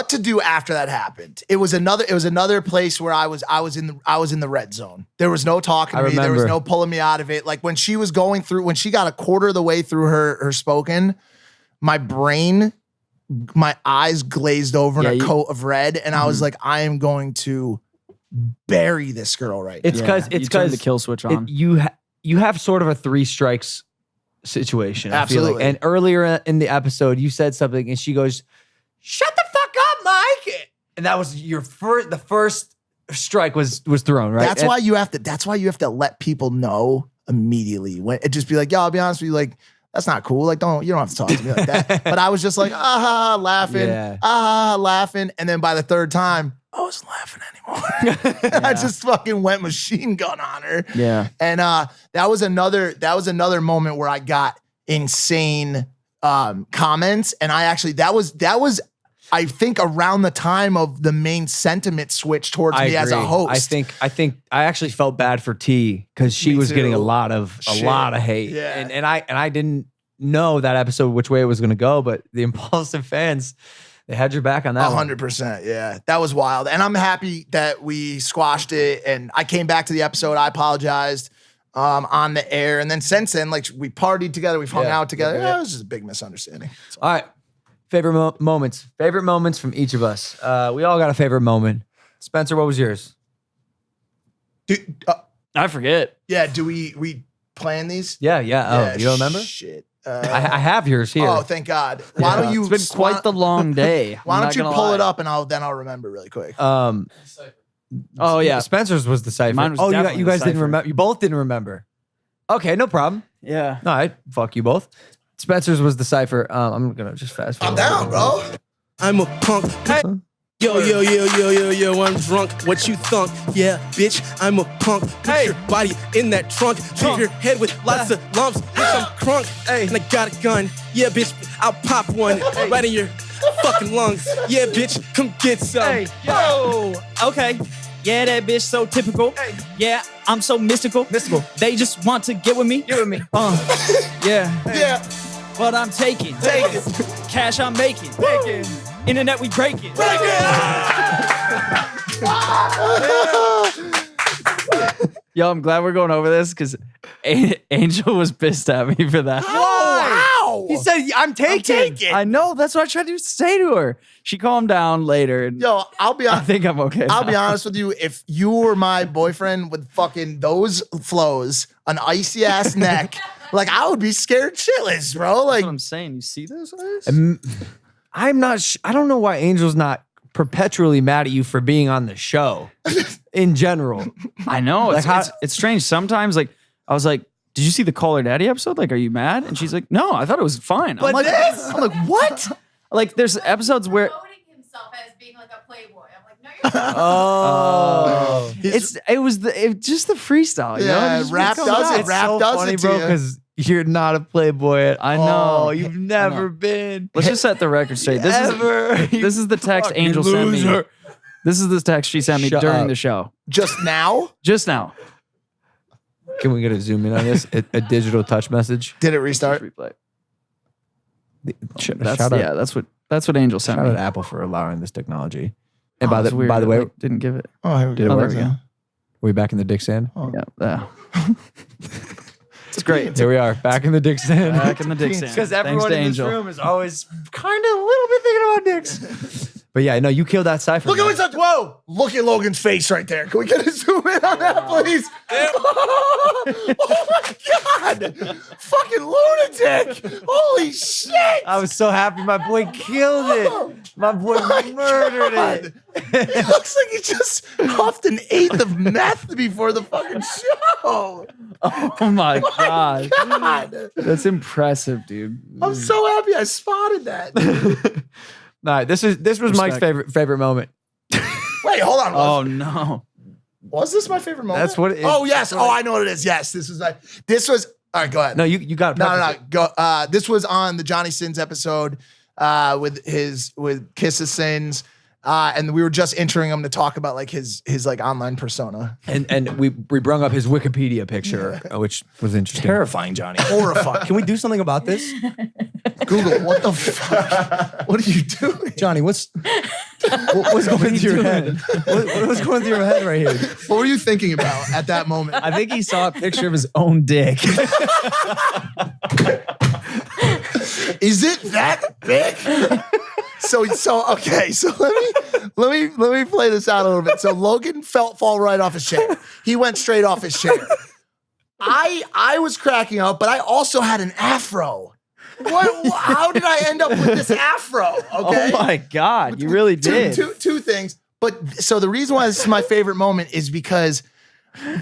[SPEAKER 2] to do after that happened. It was another place where I was in the red zone. There was no talking to me. There was no pulling me out of it. Like when she got a quarter of the way through her spoken, my eyes glazed over in a coat of red, and I was like, I am going to bury this girl right now.
[SPEAKER 1] It's because
[SPEAKER 6] the kill switch on.
[SPEAKER 1] You have sort of a 3 strikes situation.
[SPEAKER 2] Absolutely.
[SPEAKER 1] I feel like. And earlier in the episode, you said something, and she goes, "Shut the fuck up, Mike!" And that was the first strike was thrown. Right.
[SPEAKER 2] That's why you have to let people know immediately. When it just be like, yo, I'll be honest with you, like. That's not cool. Like, you don't have to talk to me like that. But I was just like, laughing, laughing. And then by the third time, I wasn't laughing anymore. I just fucking went machine gun on her.
[SPEAKER 6] Yeah.
[SPEAKER 2] And that was another moment where I got insane comments. And that was I think around the time of the main sentiment switch towards me as a host.
[SPEAKER 1] I think I actually felt bad for T because she was getting a lot of hate.
[SPEAKER 2] Yeah.
[SPEAKER 1] And I didn't know that episode which way it was gonna go, but the Impulsive fans, they had your back on that.
[SPEAKER 2] 100%. Yeah. That was wild. And I'm happy that we squashed it. And I came back to the episode. I apologized on the air. And then since then, like we partied together, we've hung out together. Yeah, it was just a big misunderstanding. So.
[SPEAKER 1] All right. Favorite moments from each of us. We all got a favorite moment. Spencer, what was yours?
[SPEAKER 6] I forget.
[SPEAKER 2] Yeah, do we plan these?
[SPEAKER 1] Yeah. Oh, you don't remember?
[SPEAKER 2] Shit.
[SPEAKER 1] I have yours here.
[SPEAKER 2] Oh, thank God. Why don't you?
[SPEAKER 6] It's been quite the long day.
[SPEAKER 2] Why don't you pull it up and I'll remember really quick.
[SPEAKER 6] Oh yeah,
[SPEAKER 1] Spencer's was the cipher.
[SPEAKER 6] Mine was definitely
[SPEAKER 1] you guys
[SPEAKER 6] the
[SPEAKER 1] didn't
[SPEAKER 6] cipher.
[SPEAKER 1] remember. You both didn't remember. Okay, no problem.
[SPEAKER 6] Yeah.
[SPEAKER 1] All right, fuck you both. Spencer's was the cipher. I'm gonna just fast forward.
[SPEAKER 2] I'm down, bro.
[SPEAKER 13] I'm a punk. Hey. Yo, I'm drunk. What you thunk? Yeah, bitch, I'm a punk. Put your body in that trunk. Treat your head with lots of lumps. Bitch, I'm crunk. Hey. And I got a gun. Yeah, bitch, I'll pop one right in your fucking lungs. Yeah, bitch, come get some.
[SPEAKER 9] Hey, yo. Okay.
[SPEAKER 6] Yeah, that bitch so typical. Yeah, I'm so mystical. They just want to get with me. Yeah. But I'm taking. Cash I'm making. Internet we breaking. Yo, I'm glad we're going over this because Angel was pissed at me for that.
[SPEAKER 2] Wow.
[SPEAKER 1] He said, I'm taking.
[SPEAKER 6] I know. That's what I tried to say to her. She calmed down later. And
[SPEAKER 2] Yo, I'll be
[SPEAKER 6] I
[SPEAKER 2] honest.
[SPEAKER 6] think I'm okay.
[SPEAKER 2] I'll
[SPEAKER 6] now.
[SPEAKER 2] be honest with you. If you were my boyfriend with fucking those flows, an icy ass neck, like I would be scared shitless, bro.
[SPEAKER 6] That's
[SPEAKER 2] Like
[SPEAKER 6] what I'm saying. You see those eyes?
[SPEAKER 1] I'm not, I don't know why Angel's not perpetually mad at you for being on the show in general.
[SPEAKER 6] I know.
[SPEAKER 1] Like
[SPEAKER 6] It's,
[SPEAKER 1] how-
[SPEAKER 6] it's strange. Sometimes, like, I was like, did you see the Call Her Daddy episode? Like, are you mad? And she's like, no, I thought it was fine. I'm like,
[SPEAKER 2] what?
[SPEAKER 6] Like, there's episodes where
[SPEAKER 14] himself as being like a playboy. I'm like, no, you're not.
[SPEAKER 1] Oh.
[SPEAKER 6] it was just the freestyle. You know?
[SPEAKER 2] Yeah,
[SPEAKER 6] It just
[SPEAKER 2] rap
[SPEAKER 6] comes
[SPEAKER 2] does
[SPEAKER 6] out.
[SPEAKER 2] it. Rap
[SPEAKER 1] so
[SPEAKER 2] does
[SPEAKER 1] funny,
[SPEAKER 2] it to
[SPEAKER 1] bro,
[SPEAKER 2] you.
[SPEAKER 1] because you're not a playboy.
[SPEAKER 6] I know.
[SPEAKER 1] Oh, you've never been.
[SPEAKER 6] Let's just set the record straight. This is the text
[SPEAKER 1] fucking
[SPEAKER 6] Angel sent me.
[SPEAKER 1] loser.
[SPEAKER 6] This is the text she sent me
[SPEAKER 1] Shut
[SPEAKER 6] during
[SPEAKER 1] up.
[SPEAKER 6] the show.
[SPEAKER 2] Just now?
[SPEAKER 6] Just now.
[SPEAKER 1] Can we get a zoom in on this? A digital touch message.
[SPEAKER 2] Did it restart?
[SPEAKER 6] Replay.
[SPEAKER 1] Shout
[SPEAKER 6] That's
[SPEAKER 1] out,
[SPEAKER 6] that's what Angel sent
[SPEAKER 1] shout
[SPEAKER 6] me.
[SPEAKER 1] out Apple for allowing this technology. And
[SPEAKER 6] Oh, it's weird.
[SPEAKER 1] by the way,
[SPEAKER 6] It didn't give it.
[SPEAKER 2] Oh, here we
[SPEAKER 1] did it
[SPEAKER 2] go.
[SPEAKER 1] work?
[SPEAKER 6] there we go.
[SPEAKER 1] Are we back in the dick stand?
[SPEAKER 6] Yeah. It's great.
[SPEAKER 1] Here we are, back in the dick stand.
[SPEAKER 6] Back in the dick stand.
[SPEAKER 1] Because
[SPEAKER 6] Thanks
[SPEAKER 1] everyone
[SPEAKER 6] to
[SPEAKER 1] in this
[SPEAKER 6] Angel.
[SPEAKER 1] room is always kind of a little bit thinking about dicks. But yeah, no, you killed that cipher.
[SPEAKER 2] Look at
[SPEAKER 1] man.
[SPEAKER 2] what's up. Whoa. Look at Logan's face right there. Can we get a zoom in on that, please? Oh my God. Fucking lunatic. Holy shit.
[SPEAKER 1] I was so happy. My boy killed it. My boy murdered it.
[SPEAKER 2] He looks like he just puffed an eighth of meth before the fucking show.
[SPEAKER 6] Oh my God.
[SPEAKER 2] God.
[SPEAKER 6] That's impressive, dude.
[SPEAKER 2] I'm so happy I spotted that.
[SPEAKER 1] All right, this was Mike's
[SPEAKER 6] Respect.
[SPEAKER 1] favorite moment.
[SPEAKER 2] Wait, hold on.
[SPEAKER 6] Oh no.
[SPEAKER 2] Was this my favorite moment?
[SPEAKER 1] That's what it is.
[SPEAKER 2] Oh, yes. Oh, I know what it is. Yes, this was. All right, go ahead.
[SPEAKER 1] No, you got it.
[SPEAKER 2] No. Go. This was on the Johnny Sins episode with Kiss of Sins. And we were just entering him to talk about like his like online persona.
[SPEAKER 1] And we brung up his Wikipedia picture, which was interesting.
[SPEAKER 5] Terrifying, Johnny.
[SPEAKER 2] Horrifying.
[SPEAKER 5] Can we do something about this?
[SPEAKER 2] Google, what the fuck? What are you doing?
[SPEAKER 5] Johnny, what's going through your head? What's going through your head right here?
[SPEAKER 2] What were you thinking about at that moment?
[SPEAKER 5] I think he saw a picture of his own dick.
[SPEAKER 2] Is it that big? So okay. So let me play this out a little bit. So Logan fall right off his chair. He went straight off his chair. I was cracking up, but I also had an afro. How did I end up with this afro? Okay.
[SPEAKER 6] Oh my God. You really did.
[SPEAKER 2] Two things. But so the reason why this is my favorite moment is because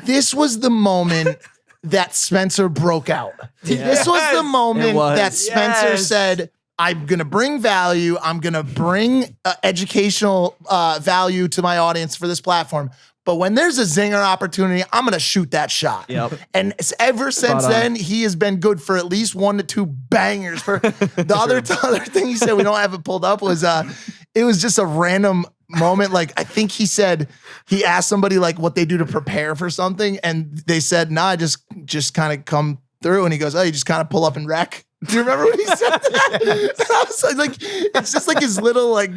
[SPEAKER 2] this was the moment that Spencer broke out. This was the moment that Spencer said, I'm going to bring value. I'm going to bring educational value to my audience for this platform. But when there's a zinger opportunity, I'm going to shoot that shot.
[SPEAKER 6] Yep.
[SPEAKER 2] And ever since then, he has been good for at least 1 to 2 bangers. For the other thing he said, we don't have it pulled up, was it was just a random moment. Like, I think he said, he asked somebody like what they do to prepare for something. And they said, nah, I just kind of come through. And he goes, oh, you just kind of pull up and wreck. Do you remember when he said that? And I was like, it's just like his little like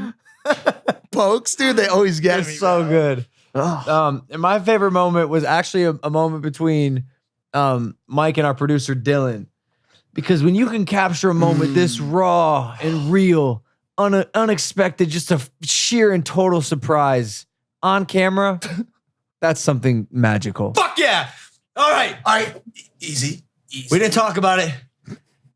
[SPEAKER 2] pokes, dude. They always get me.
[SPEAKER 1] So
[SPEAKER 2] bro.
[SPEAKER 1] good. And my favorite moment was actually a moment between Mike and our producer Dylan, because when you can capture a moment this raw and real, unexpected, just a sheer and total surprise on camera, that's something magical.
[SPEAKER 5] Fuck yeah! All right.
[SPEAKER 2] Easy.
[SPEAKER 5] We didn't talk about it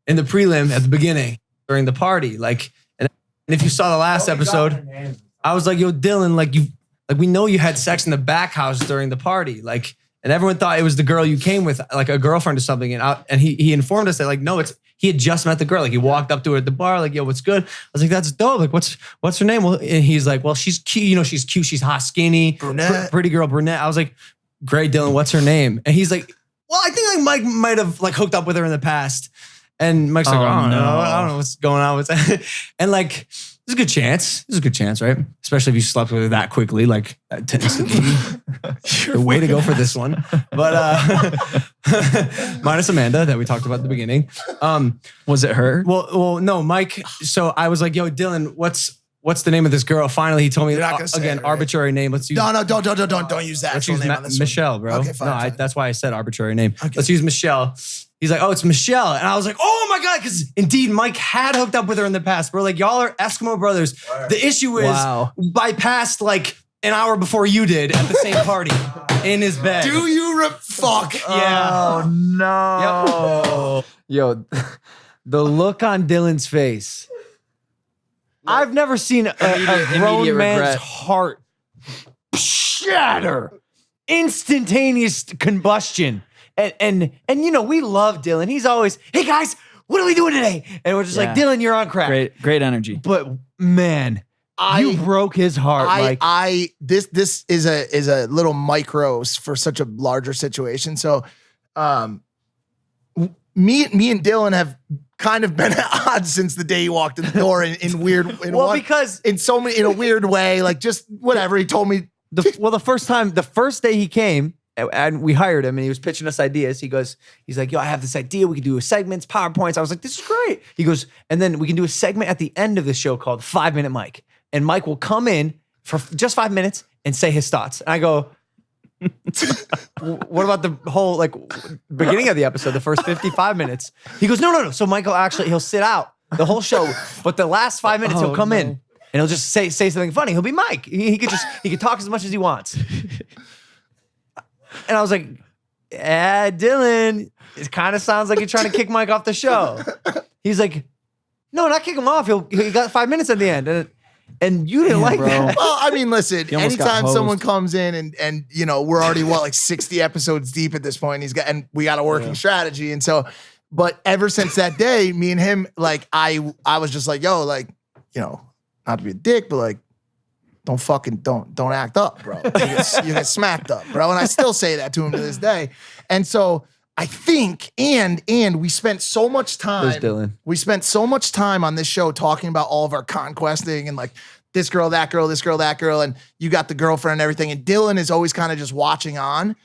[SPEAKER 5] in the prelim at the beginning during the party. Like, and if you saw the last episode, I was like, yo, Dylan, we know you had sex in the back house during the party. Like, and everyone thought it was the girl you came with, like a girlfriend or something. And he informed us that like, no, he had just met the girl. Like he walked up to her at the bar, like, yo, what's good? I was like, that's dope. Like, what's her name? Well, and he's like, well, she's cute. You know, she's cute. She's hot, skinny,
[SPEAKER 2] brunette,
[SPEAKER 5] pretty girl, brunette. I was like, great, Dylan, what's her name? And he's like, well, I think like Mike might have like hooked up with her in the past. And Mike's like, I don't know what's going on with that. And like, there's a good chance. There's a good chance, right? especially if you slept with her that quickly. Like that tends to be the way to go for this one. But minus Amanda that we talked about at the beginning.
[SPEAKER 6] Was it her?
[SPEAKER 5] Well, no, Mike. So I was like, "Yo, Dylan, what's the name of this girl?" Finally, he told me
[SPEAKER 2] You're not gonna say
[SPEAKER 5] again,
[SPEAKER 2] it, right?
[SPEAKER 5] arbitrary name. Let's use
[SPEAKER 2] No, don't use that.
[SPEAKER 5] Let's
[SPEAKER 2] actual
[SPEAKER 5] use
[SPEAKER 2] name on this one.
[SPEAKER 5] Michelle, bro.
[SPEAKER 2] Okay, fine,
[SPEAKER 5] no,
[SPEAKER 2] fine.
[SPEAKER 5] that's why I said arbitrary name. Okay. Let's use Michelle. He's like, "Oh, it's Michelle," and I was like, "Oh my god!" Because indeed, Mike had hooked up with her in the past. We're like, "Y'all are Eskimo brothers." Right. The issue is, I passed like an hour before you did at the same party in his bed.
[SPEAKER 2] Do you fuck?
[SPEAKER 5] Yeah.
[SPEAKER 1] Oh no. Yo, the look on Dylan's face. I've never seen a grown
[SPEAKER 6] immediate
[SPEAKER 1] man's
[SPEAKER 6] regret.
[SPEAKER 1] heart shatter. Instantaneous combustion. And you know, we love Dylan. He's always, "Hey guys, what are we doing today?" And we're just like, "Dylan, you're on crack."
[SPEAKER 6] Great energy.
[SPEAKER 1] But man, you broke his heart, Mike.
[SPEAKER 2] This is a little micros for such a larger situation. So, me and Dylan have kind of been at odds since the day he walked in the door in a weird way, like just whatever. He told me
[SPEAKER 1] the first day he came and we hired him and he was pitching us ideas. He's like, "Yo, I have this idea. We could do segments, PowerPoints." I was like, "This is great." He goes, "And then we can do a segment at the end of the show called 5 Minute Mike. And Mike will come in for just 5 minutes and say his thoughts." And I go, "What about the whole beginning of the episode, the first 55 minutes?" He goes, No. So Michael he'll sit out the whole show, but the last 5 minutes he'll come in and he'll just say something funny. He'll be Mike. He could talk as much as he wants. And I was like, Dylan, it kind of sounds like you're trying to kick Mike off the show. He's like, "No, not kick him off. He got 5 minutes at the end." And you didn't like that.
[SPEAKER 2] Well, I mean, listen,
[SPEAKER 6] He almost got
[SPEAKER 2] anytime
[SPEAKER 6] hosed.
[SPEAKER 2] someone comes in and you know, we're already 60 episodes deep at this point, and we got a working strategy. And so, but ever since that day, me and him, I was just like, "Yo, you know, not to be a dick, but don't act up, bro. You get smacked up, bro." And I still say that to him to this day. And so I think, and we spent so much time.
[SPEAKER 1] There's Dylan.
[SPEAKER 2] We spent so much time on this show talking about all of our conquesting and this girl, that girl, this girl, that girl, and you got the girlfriend and everything. And Dylan is always kind of just watching on.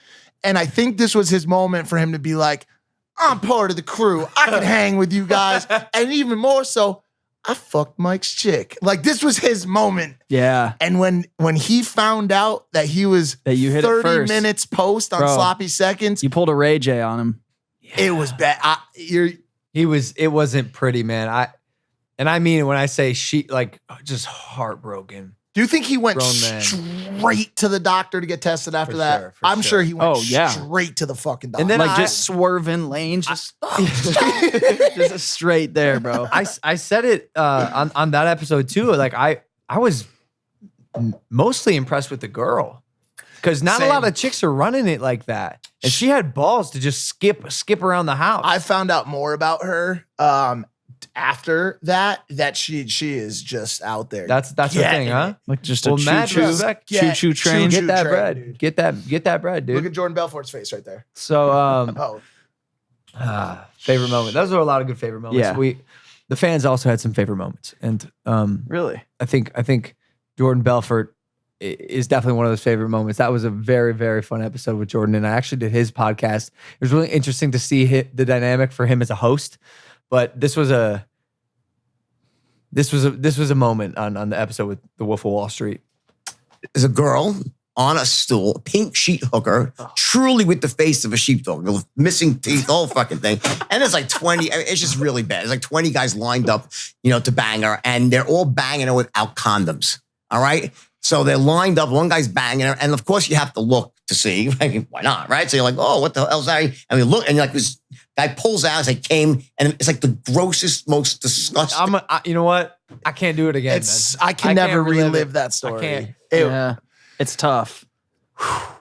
[SPEAKER 2] And I think this was his moment for him to be like, "I'm part of the crew. I can hang with you guys." And even more so, I fucked Mike's chick. This was his moment.
[SPEAKER 6] Yeah.
[SPEAKER 2] And when he found out that he was
[SPEAKER 6] That you hit it
[SPEAKER 2] 30
[SPEAKER 6] first.
[SPEAKER 2] minutes post on
[SPEAKER 6] Bro.
[SPEAKER 2] Sloppy Seconds,
[SPEAKER 6] You pulled a Ray J on him.
[SPEAKER 2] it was bad.
[SPEAKER 1] It wasn't pretty, man. I mean it when I say just heartbroken.
[SPEAKER 2] Do you think he went
[SPEAKER 1] Grown man.
[SPEAKER 2] straight to the doctor to get tested after
[SPEAKER 1] For
[SPEAKER 2] that?
[SPEAKER 1] sure, for
[SPEAKER 2] I'm sure he went
[SPEAKER 6] Oh, yeah.
[SPEAKER 2] straight to the fucking doctor.
[SPEAKER 1] And then
[SPEAKER 6] Just swerving lanes, just straight there, bro.
[SPEAKER 1] I said it on that episode too. I was mostly impressed with the girl because not a lot of chicks are running it like that, and she had balls to just skip around the house.
[SPEAKER 2] I found out more about her after that she is just out there.
[SPEAKER 1] That's the thing, huh?
[SPEAKER 6] Like just
[SPEAKER 1] Well,
[SPEAKER 6] a
[SPEAKER 1] mad
[SPEAKER 6] choo-choo,
[SPEAKER 1] respect.
[SPEAKER 6] choo-choo train.
[SPEAKER 2] Choo-choo
[SPEAKER 1] Get that
[SPEAKER 2] train,
[SPEAKER 1] bread.
[SPEAKER 2] dude.
[SPEAKER 1] Get that bread, dude.
[SPEAKER 2] Look at Jordan Belfort's face right there.
[SPEAKER 1] So favorite moment. Those are a lot of good favorite moments.
[SPEAKER 6] Yeah.
[SPEAKER 1] The fans also had some favorite moments, and
[SPEAKER 6] Really?
[SPEAKER 1] I think Jordan Belfort is definitely one of those favorite moments. That was a very, very fun episode with Jordan, and I actually did his podcast. It was really interesting to see the dynamic for him as a host. But this was a moment on the episode with the Wolf of Wall Street.
[SPEAKER 15] There's a girl on a stool, a pink sheet hooker, truly with the face of a sheepdog, with missing teeth, the whole fucking thing. And there's 20, it's just really bad. There's 20 guys lined up, to bang her, and they're all banging her without condoms. All right? So they're lined up, one guy's banging her, and of course you have to look to see. Why not, right? So you're like, "Oh, what the hell's that?" And we look, and this guy pulls out, came, and it's the grossest, most disgusting.
[SPEAKER 1] You know what? I can't do it again.
[SPEAKER 2] I can never relive that
[SPEAKER 1] I
[SPEAKER 2] story.
[SPEAKER 1] can't.
[SPEAKER 6] Yeah. It's tough.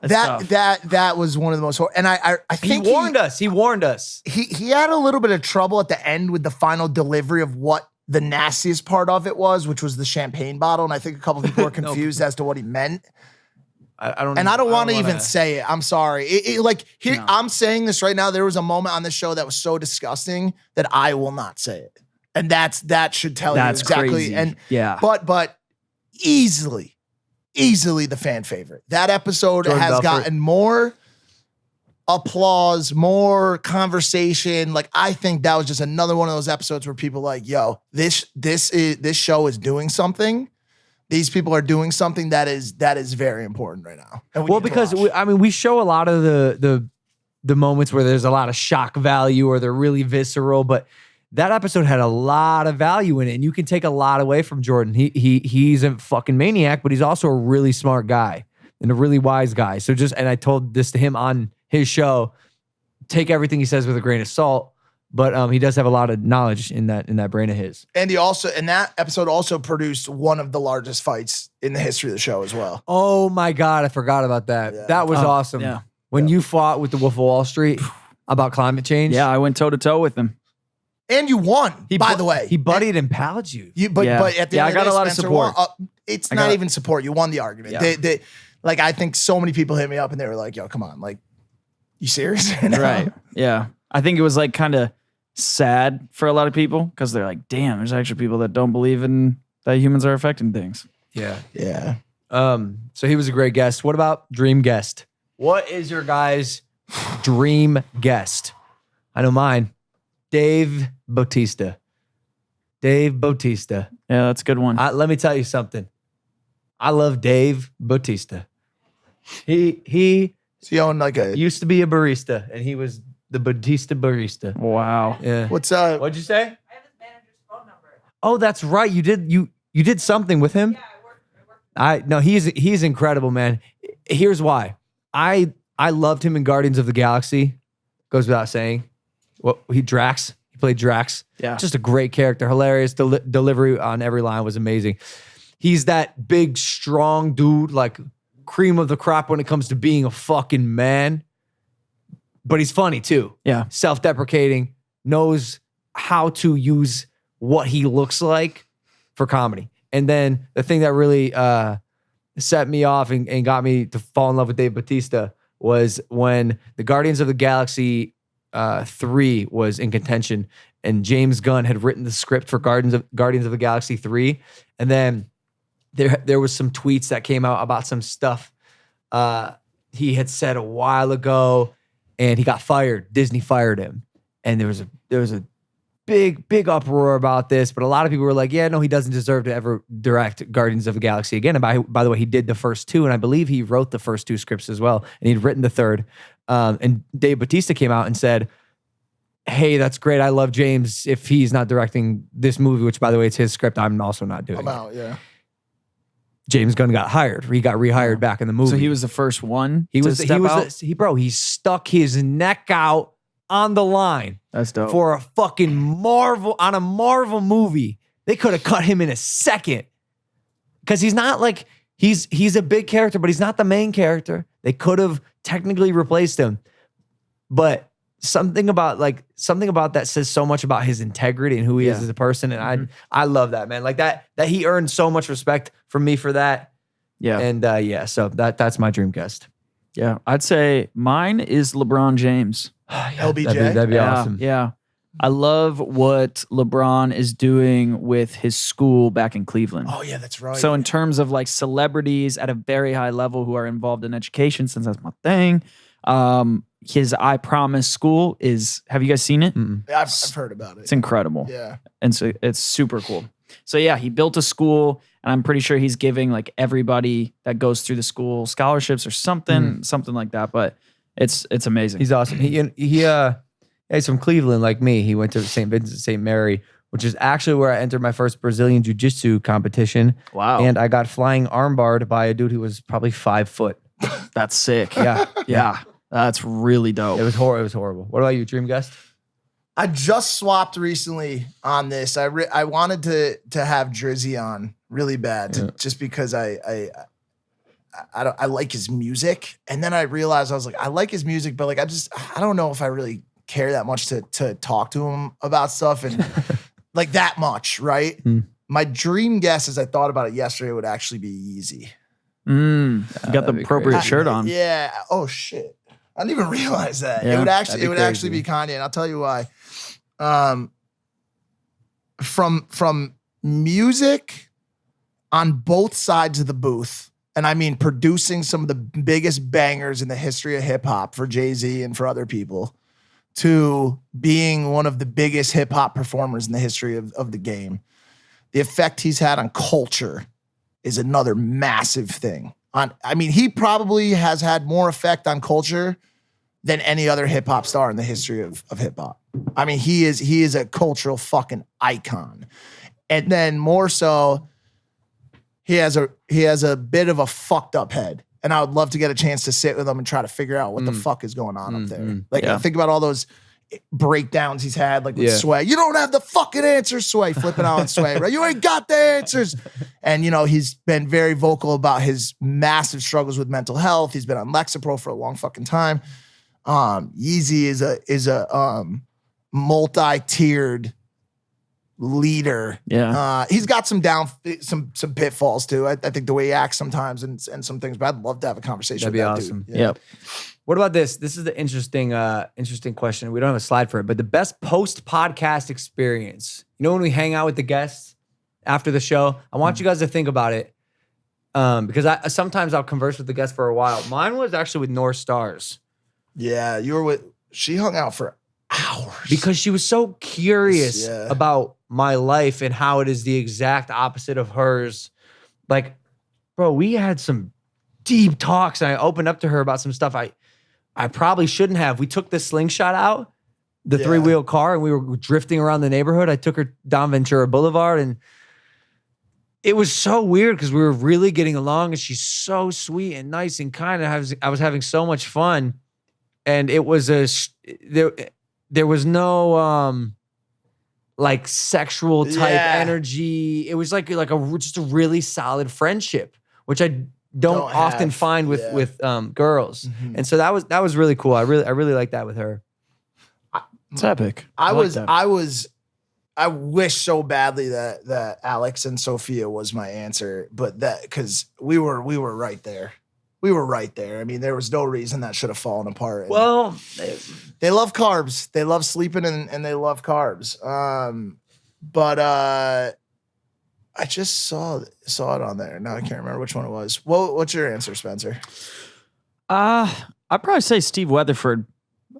[SPEAKER 6] It's tough.
[SPEAKER 2] That was one of the most and I think
[SPEAKER 1] he warned us. He warned us.
[SPEAKER 2] He had a little bit of trouble at the end with the final delivery of what the nastiest part of it was, which was the champagne bottle. And I think a couple people were confused as to what he meant.
[SPEAKER 1] I don't
[SPEAKER 2] want to even say it. I'm sorry. I'm saying this right now. There was a moment on the show that was so disgusting that I will not say it. And that should tell you exactly.
[SPEAKER 6] Crazy.
[SPEAKER 2] And
[SPEAKER 6] yeah.
[SPEAKER 2] But easily easily the fan favorite. That episode
[SPEAKER 1] Jordan
[SPEAKER 2] has
[SPEAKER 1] Belfort.
[SPEAKER 2] gotten more applause, more conversation. Like, I think that was just another one of those episodes where people like, yo, this show is doing something. These people are doing something that is very important right now. And
[SPEAKER 1] Well,
[SPEAKER 2] need to
[SPEAKER 1] because
[SPEAKER 2] watch.
[SPEAKER 1] we show a lot of the moments where there's a lot of shock value or they're really visceral, but that episode had a lot of value in it, and you can take a lot away from Jordan. He's a fucking maniac, but he's also a really smart guy and a really wise guy. So and I told this to him on his show, take everything he says with a grain of salt, but he does have a lot of knowledge in that brain of his.
[SPEAKER 2] And that episode also produced one of the largest fights in the history of the show as well.
[SPEAKER 1] Oh my God, I forgot about that.
[SPEAKER 2] Yeah.
[SPEAKER 1] That was awesome.
[SPEAKER 6] yeah.
[SPEAKER 1] When you fought with the Wolf of Wall Street about climate change.
[SPEAKER 6] Yeah, I went toe to toe with him.
[SPEAKER 2] And you won, by the way.
[SPEAKER 1] He buddied and palled you.
[SPEAKER 2] But at the
[SPEAKER 6] Yeah,
[SPEAKER 2] end
[SPEAKER 6] I
[SPEAKER 2] of
[SPEAKER 6] got
[SPEAKER 2] the
[SPEAKER 6] a
[SPEAKER 2] day,
[SPEAKER 6] lot of
[SPEAKER 2] Spencer
[SPEAKER 6] support.
[SPEAKER 2] won. It's not even support. You won the argument.
[SPEAKER 6] Yeah.
[SPEAKER 2] Like, I think so many people hit me up and they were like, yo, come on. Like, you serious? You know?
[SPEAKER 6] Right. Yeah. I think it was like kind of sad for a lot of people because they're like, damn, there's actually people that don't believe in that humans are affecting things.
[SPEAKER 1] Yeah.
[SPEAKER 2] Yeah.
[SPEAKER 1] So he was a great guest. What about dream guest? What is your guys' dream guest? I know mine. Dave Bautista. Dave Bautista.
[SPEAKER 6] Yeah, that's a good one.
[SPEAKER 1] Let me tell you something. I love Dave Bautista. He
[SPEAKER 2] owned like a
[SPEAKER 1] used to be a barista, and he was the Bautista barista.
[SPEAKER 6] Wow.
[SPEAKER 1] Yeah.
[SPEAKER 2] What's
[SPEAKER 1] What'd you say? Oh, that's right. You did something with him. No, he's incredible, man. Here's why. I loved him in Guardians of the Galaxy. Goes without saying. He played Drax.
[SPEAKER 6] Yeah.
[SPEAKER 1] Just a great character. Hilarious. Delivery on every line was amazing. He's that big, strong dude, like cream of the crop when it comes to being a fucking man. But he's funny too.
[SPEAKER 6] Yeah.
[SPEAKER 1] Self-deprecating, knows how to use what he looks like for comedy. And then the thing that really set me off and got me to fall in love with Dave Bautista was when the Guardians of the Galaxy 3 was in contention, and James Gunn had written the script for Guardians of the Galaxy 3, and then there was some tweets that came out about some stuff he had said a while ago, and he got fired. Disney fired him, and there was a big uproar about this, but a lot of people were like, yeah, no, he doesn't deserve to ever direct Guardians of the Galaxy again. And by the way, he did the first two, and I believe he wrote the first two scripts as well, and he'd written the third. And Dave Bautista came out and said, hey, that's great. I love James. If he's not directing this movie, which by the way, it's his script, I'm also not doing
[SPEAKER 2] I'm
[SPEAKER 1] it.
[SPEAKER 2] out, yeah.
[SPEAKER 1] James Gunn got hired. He got rehired back in the movie.
[SPEAKER 6] So he was the first one.
[SPEAKER 1] He
[SPEAKER 6] He
[SPEAKER 1] stuck his neck out on the line.
[SPEAKER 6] That's dope.
[SPEAKER 1] For a fucking Marvel movie. They could have cut him in a second. Because he's not like, he's a big character, but he's not the main character. They could have technically replaced him. But something about that says so much about his integrity and who he is as a person. And I love that, man. Like that he earned so much respect from me for that.
[SPEAKER 6] Yeah.
[SPEAKER 1] And so that's my dream guest.
[SPEAKER 6] Yeah. I'd say mine is LeBron James.
[SPEAKER 2] LBJ?
[SPEAKER 1] That'd be awesome.
[SPEAKER 6] Yeah. I love what LeBron is doing with his school back in Cleveland.
[SPEAKER 2] Oh, yeah, that's right.
[SPEAKER 6] So in terms of like celebrities at a very high level who are involved in education, since that's my thing, his I Promise school is, have you guys seen it?
[SPEAKER 2] I've heard about it.
[SPEAKER 6] It's incredible.
[SPEAKER 2] Yeah.
[SPEAKER 6] And so it's super cool. So yeah, he built a school, and I'm pretty sure he's giving like everybody that goes through the school scholarships or something like that. But it's amazing.
[SPEAKER 1] He's awesome. He's from Cleveland like me. He went to St. Vincent St. Mary, which is actually where I entered my first Brazilian Jiu-Jitsu competition.
[SPEAKER 6] Wow.
[SPEAKER 1] And I got flying armbarred by a dude who was probably 5 foot.
[SPEAKER 6] That's sick.
[SPEAKER 1] Yeah.
[SPEAKER 6] Yeah. That's really dope.
[SPEAKER 1] It was horrible. What about you, dream guest?
[SPEAKER 2] I just swapped recently on this. I wanted to have Drizzy on really bad, just because I like his music, and then I realized I was like, I like his music, but like I don't know if I really care that much to talk to him about stuff and like that much, right? My dream guess, as I thought about it yesterday, would actually be Yeezy.
[SPEAKER 6] You got the appropriate shirt on.
[SPEAKER 2] Yeah. Oh shit. I didn't even realize that.
[SPEAKER 6] Yeah,
[SPEAKER 2] it would actually be Kanye, and I'll tell you why. From music on both sides of the booth and I mean producing some of the biggest bangers in the history of hip hop for Jay-Z and for other people, to being one of the biggest hip hop performers in the history of the game. The effect he's had on culture is another massive thing. He probably has had more effect on culture than any other hip hop star in the history of hip hop. I mean, he is a cultural fucking icon. And then more so, he has a bit of a fucked up head. And I would love to get a chance to sit with him and try to figure out what the fuck is going on up there. Like, think about all those breakdowns he's had, like with Sway. You don't have the fucking answers, Sway. Flipping out on Sway, right? You ain't got the answers. And, he's been very vocal about his massive struggles with mental health. He's been on Lexapro for a long fucking time. Yeezy is a multi-tiered leader.
[SPEAKER 6] Yeah.
[SPEAKER 2] He's got some some pitfalls too. I think the way he acts sometimes and some things, but I'd love to have a conversation
[SPEAKER 1] That'd be
[SPEAKER 2] with that
[SPEAKER 1] awesome.
[SPEAKER 2] dude.
[SPEAKER 6] Yep.
[SPEAKER 1] What about this? This is the interesting question. We don't have a slide for it, but the best post-podcast experience. When we hang out with the guests after the show, I want you guys to think about it. Because sometimes I'll converse with the guests for a while. Mine was actually with North Stars.
[SPEAKER 2] Yeah, she hung out for hours.
[SPEAKER 1] Because she was so curious about my life and how it is the exact opposite of hers. Like, bro, we had some deep talks, and I opened up to her about some stuff I probably shouldn't have. We took the slingshot out, the three-wheel car, and we were drifting around the neighborhood. I took her down Ventura Boulevard, and it was so weird because we were really getting along, and she's so sweet and nice and kind. And I was having so much fun, and it was there was no like sexual type energy. It was like just a really solid friendship, which I don't often find with girls.
[SPEAKER 2] Mm-hmm.
[SPEAKER 1] And so that was really cool. I really like that with her.
[SPEAKER 6] It's epic.
[SPEAKER 2] I wish so badly that Alex and Sophia was my answer, but because we were right there. We were right there. I mean, there was no reason that should have fallen apart.
[SPEAKER 1] Well,
[SPEAKER 2] they love carbs. They love sleeping and they love carbs. But I just saw it on there. Now I can't remember which one it was. What's your answer, Spencer?
[SPEAKER 6] I'd probably say Steve Weatherford.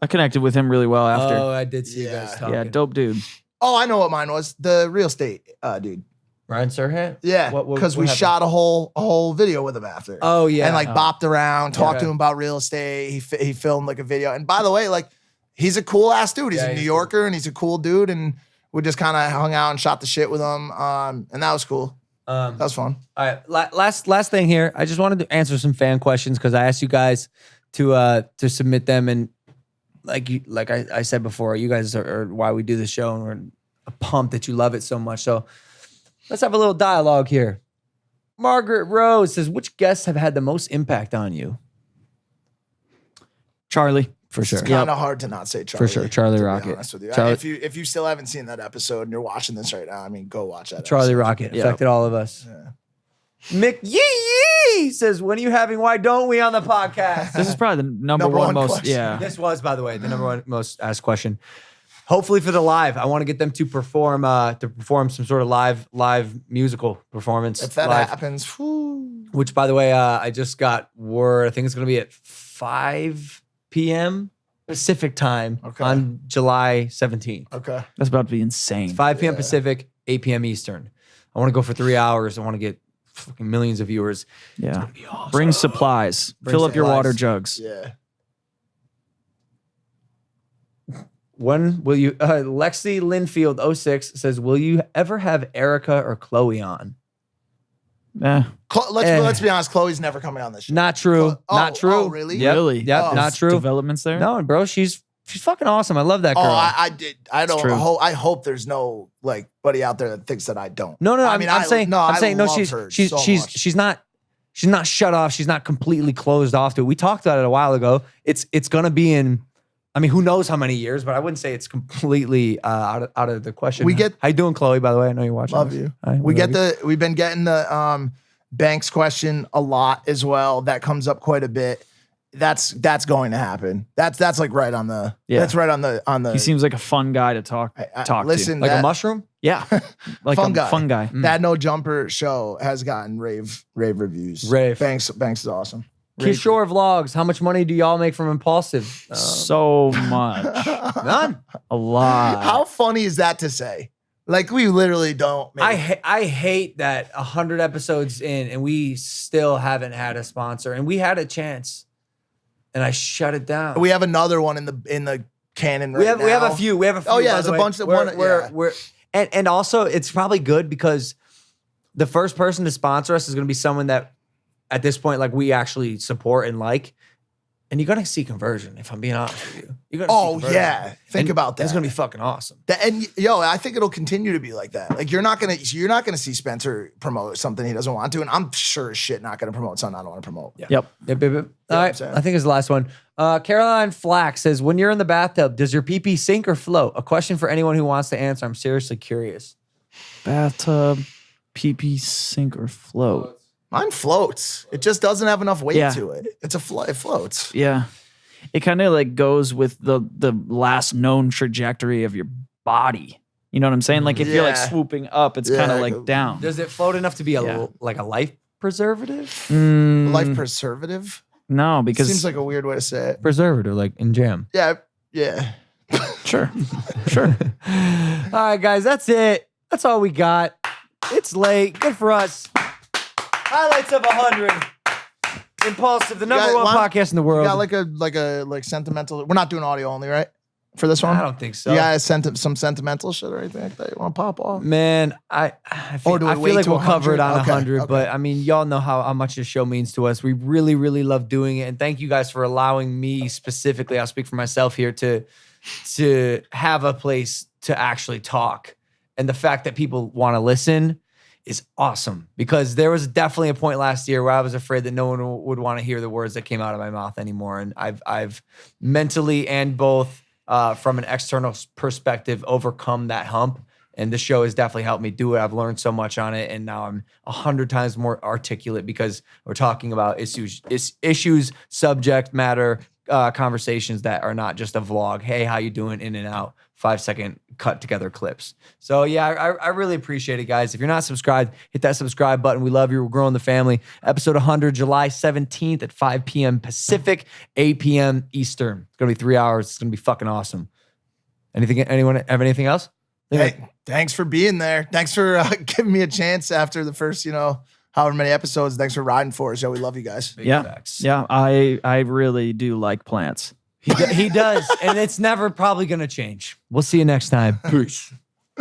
[SPEAKER 6] I connected with him really well after.
[SPEAKER 1] Oh, I did see you guys talking.
[SPEAKER 6] Yeah, dope dude.
[SPEAKER 2] Oh, I know what mine was. The real estate dude.
[SPEAKER 1] Ryan Serhat?
[SPEAKER 2] Yeah, because we shot a whole video with him after.
[SPEAKER 1] Oh yeah,
[SPEAKER 2] and bopped around, talked to him about real estate. He filmed like a video. And by the way, he's a cool ass dude. He's a New Yorker and he's a cool dude. And we just kind of hung out and shot the shit with him. And that was cool. That was fun.
[SPEAKER 1] All right, last thing here. I just wanted to answer some fan questions because I asked you guys to submit them, and like I said before, you guys are why we do the show, and we're pumped that you love it so much. So let's have a little dialogue here. Margaret Rose says, which guests have had the most impact on you?
[SPEAKER 6] Charlie, for sure.
[SPEAKER 2] It's kind of hard to not say Charlie.
[SPEAKER 6] For sure, Charlie
[SPEAKER 2] to be
[SPEAKER 6] Rocket.
[SPEAKER 2] honest with you.
[SPEAKER 6] Charlie-
[SPEAKER 2] If you still haven't seen that episode and you're watching this right now, I mean, go watch that.
[SPEAKER 1] Charlie
[SPEAKER 2] episode.
[SPEAKER 1] Rocket affected all of us. Mick Yee says, when are you having Why Don't We on the podcast?
[SPEAKER 6] This is probably the number one most.
[SPEAKER 2] question.
[SPEAKER 6] Yeah.
[SPEAKER 1] This was, by the way, the number one most asked question. Hopefully for the live, I want to get them to perform some sort of live musical performance.
[SPEAKER 2] If that
[SPEAKER 1] live,
[SPEAKER 2] happens, whew.
[SPEAKER 1] which by the way, I just got word. I think it's going to be at 5 p.m. Pacific time on July 17th.
[SPEAKER 2] Okay,
[SPEAKER 6] That's about to be insane.
[SPEAKER 1] It's 5 p.m. Pacific, 8 p.m. Eastern. I want to go for 3 hours. I want to get fucking millions of viewers.
[SPEAKER 6] Yeah. Bring supplies. Fill up your
[SPEAKER 1] supplies.
[SPEAKER 6] water jugs.
[SPEAKER 2] Yeah.
[SPEAKER 1] When will you? Lexi Linfield 06 says, "Will you ever have Erica or Chloe on?"
[SPEAKER 2] Let's be honest. Chloe's never coming on this show.
[SPEAKER 1] Not true. Not true.
[SPEAKER 2] Oh, really?
[SPEAKER 1] Yep.
[SPEAKER 6] Really?
[SPEAKER 1] Yep.
[SPEAKER 2] Oh.
[SPEAKER 1] Not true.
[SPEAKER 6] Developments there?
[SPEAKER 1] No, bro. She's fucking awesome. I love that girl.
[SPEAKER 2] Oh, I did. I don't.
[SPEAKER 6] true.
[SPEAKER 2] I hope there's no buddy out there that thinks that I don't.
[SPEAKER 1] No.
[SPEAKER 2] I mean,
[SPEAKER 1] I'm saying no.
[SPEAKER 2] I love
[SPEAKER 1] She's
[SPEAKER 2] her
[SPEAKER 1] she's
[SPEAKER 2] so
[SPEAKER 1] she's
[SPEAKER 2] much.
[SPEAKER 1] she's not shut off. She's not completely closed off to it. We talked about it a while ago. It's gonna be in. I mean, who knows how many years? But I wouldn't say it's completely out of the question. How you doing, Chloe? By the way, I know you're watching.
[SPEAKER 2] Love
[SPEAKER 1] this.
[SPEAKER 2] you.
[SPEAKER 1] Hi,
[SPEAKER 2] We've been getting the Banks question a lot as well. That comes up quite a bit. That's going to happen. That's like right on the.
[SPEAKER 6] Yeah.
[SPEAKER 2] That's right on the.
[SPEAKER 6] He seems like a fun guy to talk
[SPEAKER 2] listen,
[SPEAKER 6] to.
[SPEAKER 1] Like
[SPEAKER 2] that-
[SPEAKER 1] a mushroom.
[SPEAKER 6] Yeah, like
[SPEAKER 2] Fun
[SPEAKER 6] a
[SPEAKER 2] guy.
[SPEAKER 6] fun guy.
[SPEAKER 2] That No Jumper show has gotten rave reviews.
[SPEAKER 1] Rave.
[SPEAKER 2] Banks is awesome.
[SPEAKER 1] Kishore Vlogs. How much money do y'all make from Impulsive?
[SPEAKER 6] So much.
[SPEAKER 1] None.
[SPEAKER 6] A lot.
[SPEAKER 2] How funny is that to say? Like we literally don't. Make
[SPEAKER 1] I hate that 100 episodes in and we still haven't had a sponsor, and we had a chance, and I shut it down.
[SPEAKER 2] We have another one in the canon. Right
[SPEAKER 1] we have
[SPEAKER 2] now.
[SPEAKER 1] a few. We have a few.
[SPEAKER 2] Oh yeah,
[SPEAKER 1] by
[SPEAKER 2] there's
[SPEAKER 1] the
[SPEAKER 2] a
[SPEAKER 1] way.
[SPEAKER 2] bunch that
[SPEAKER 1] we're and also it's probably good because the first person to sponsor us is going to be someone that at this point like we actually support and like. And you're gonna see conversion, if I'm being honest with you. You're gonna see conversion.
[SPEAKER 2] Yeah, think about that.
[SPEAKER 1] It's gonna be fucking awesome.
[SPEAKER 2] And yo, I think it'll continue to be like that. Like you're not gonna see Spencer promote something he doesn't want to, and I'm sure as shit not gonna promote something I don't want to promote.
[SPEAKER 1] Yeah.
[SPEAKER 6] Yep.
[SPEAKER 1] All right, I think it's the last one. Caroline Flack says, "When you're in the bathtub, does your pee-pee sink or float?" A question for anyone who wants to answer. I'm seriously curious.
[SPEAKER 6] Bathtub, pee sink or float.
[SPEAKER 2] Mine floats. It just doesn't have enough weight
[SPEAKER 6] Yeah.
[SPEAKER 2] to it. It floats.
[SPEAKER 6] Yeah. It kind of like goes with the last known trajectory of your body. You know what I'm saying? Like if you're like
[SPEAKER 2] Yeah.
[SPEAKER 6] swooping up, it's kind of like down.
[SPEAKER 1] Does it float enough to be like a life preservative?
[SPEAKER 2] Life preservative?
[SPEAKER 6] No, because
[SPEAKER 2] Seems like a weird way to say it.
[SPEAKER 1] Preservative, like in jam.
[SPEAKER 2] Yeah.
[SPEAKER 6] Sure.
[SPEAKER 1] All right, guys, that's it. That's all we got. It's late. Good for us. Highlights of 100. Impulsive, the number one podcast in the world.
[SPEAKER 2] You got like sentimental. We're not doing audio only, right? For this one?
[SPEAKER 1] I don't think so.
[SPEAKER 2] You got some sentimental shit or anything like that you want to pop off?
[SPEAKER 1] Man, I
[SPEAKER 2] Or do we
[SPEAKER 1] feel
[SPEAKER 2] wait
[SPEAKER 1] like
[SPEAKER 2] to
[SPEAKER 1] we'll cover it
[SPEAKER 2] 100?
[SPEAKER 1] on
[SPEAKER 2] Okay,
[SPEAKER 1] 100,
[SPEAKER 2] okay.
[SPEAKER 1] but I mean, y'all know how much this show means to us. We really, really love doing it. And thank you guys for allowing me specifically, I'll speak for myself here, to have a place to actually talk. And the fact that people want to listen is awesome, because there was definitely a point last year where I was afraid that no one would want to hear the words that came out of my mouth anymore. And I've mentally and both from an external perspective overcome that hump. And the show has definitely helped me do it. I've learned so much on it. And now I'm 100 times more articulate because we're talking about issues, subject matter, conversations that are not just a vlog. Hey, how you doing? In and out. 5-second cut together clips. So yeah, I really appreciate it, guys. If you're not subscribed, hit that subscribe button. We love you. We're growing the family. Episode 100, July 17th at 5 p.m. Pacific, 8 p.m. Eastern. It's gonna be 3 hours. It's gonna be fucking awesome. Anyone have anything else?
[SPEAKER 2] Hey, thanks for being there. Thanks for giving me a chance after the first, however many episodes. Thanks for riding for us. Yo, we love you guys.
[SPEAKER 6] Yeah. I really do like plants.
[SPEAKER 1] He does, and it's never probably gonna change. We'll see you next time. Peace.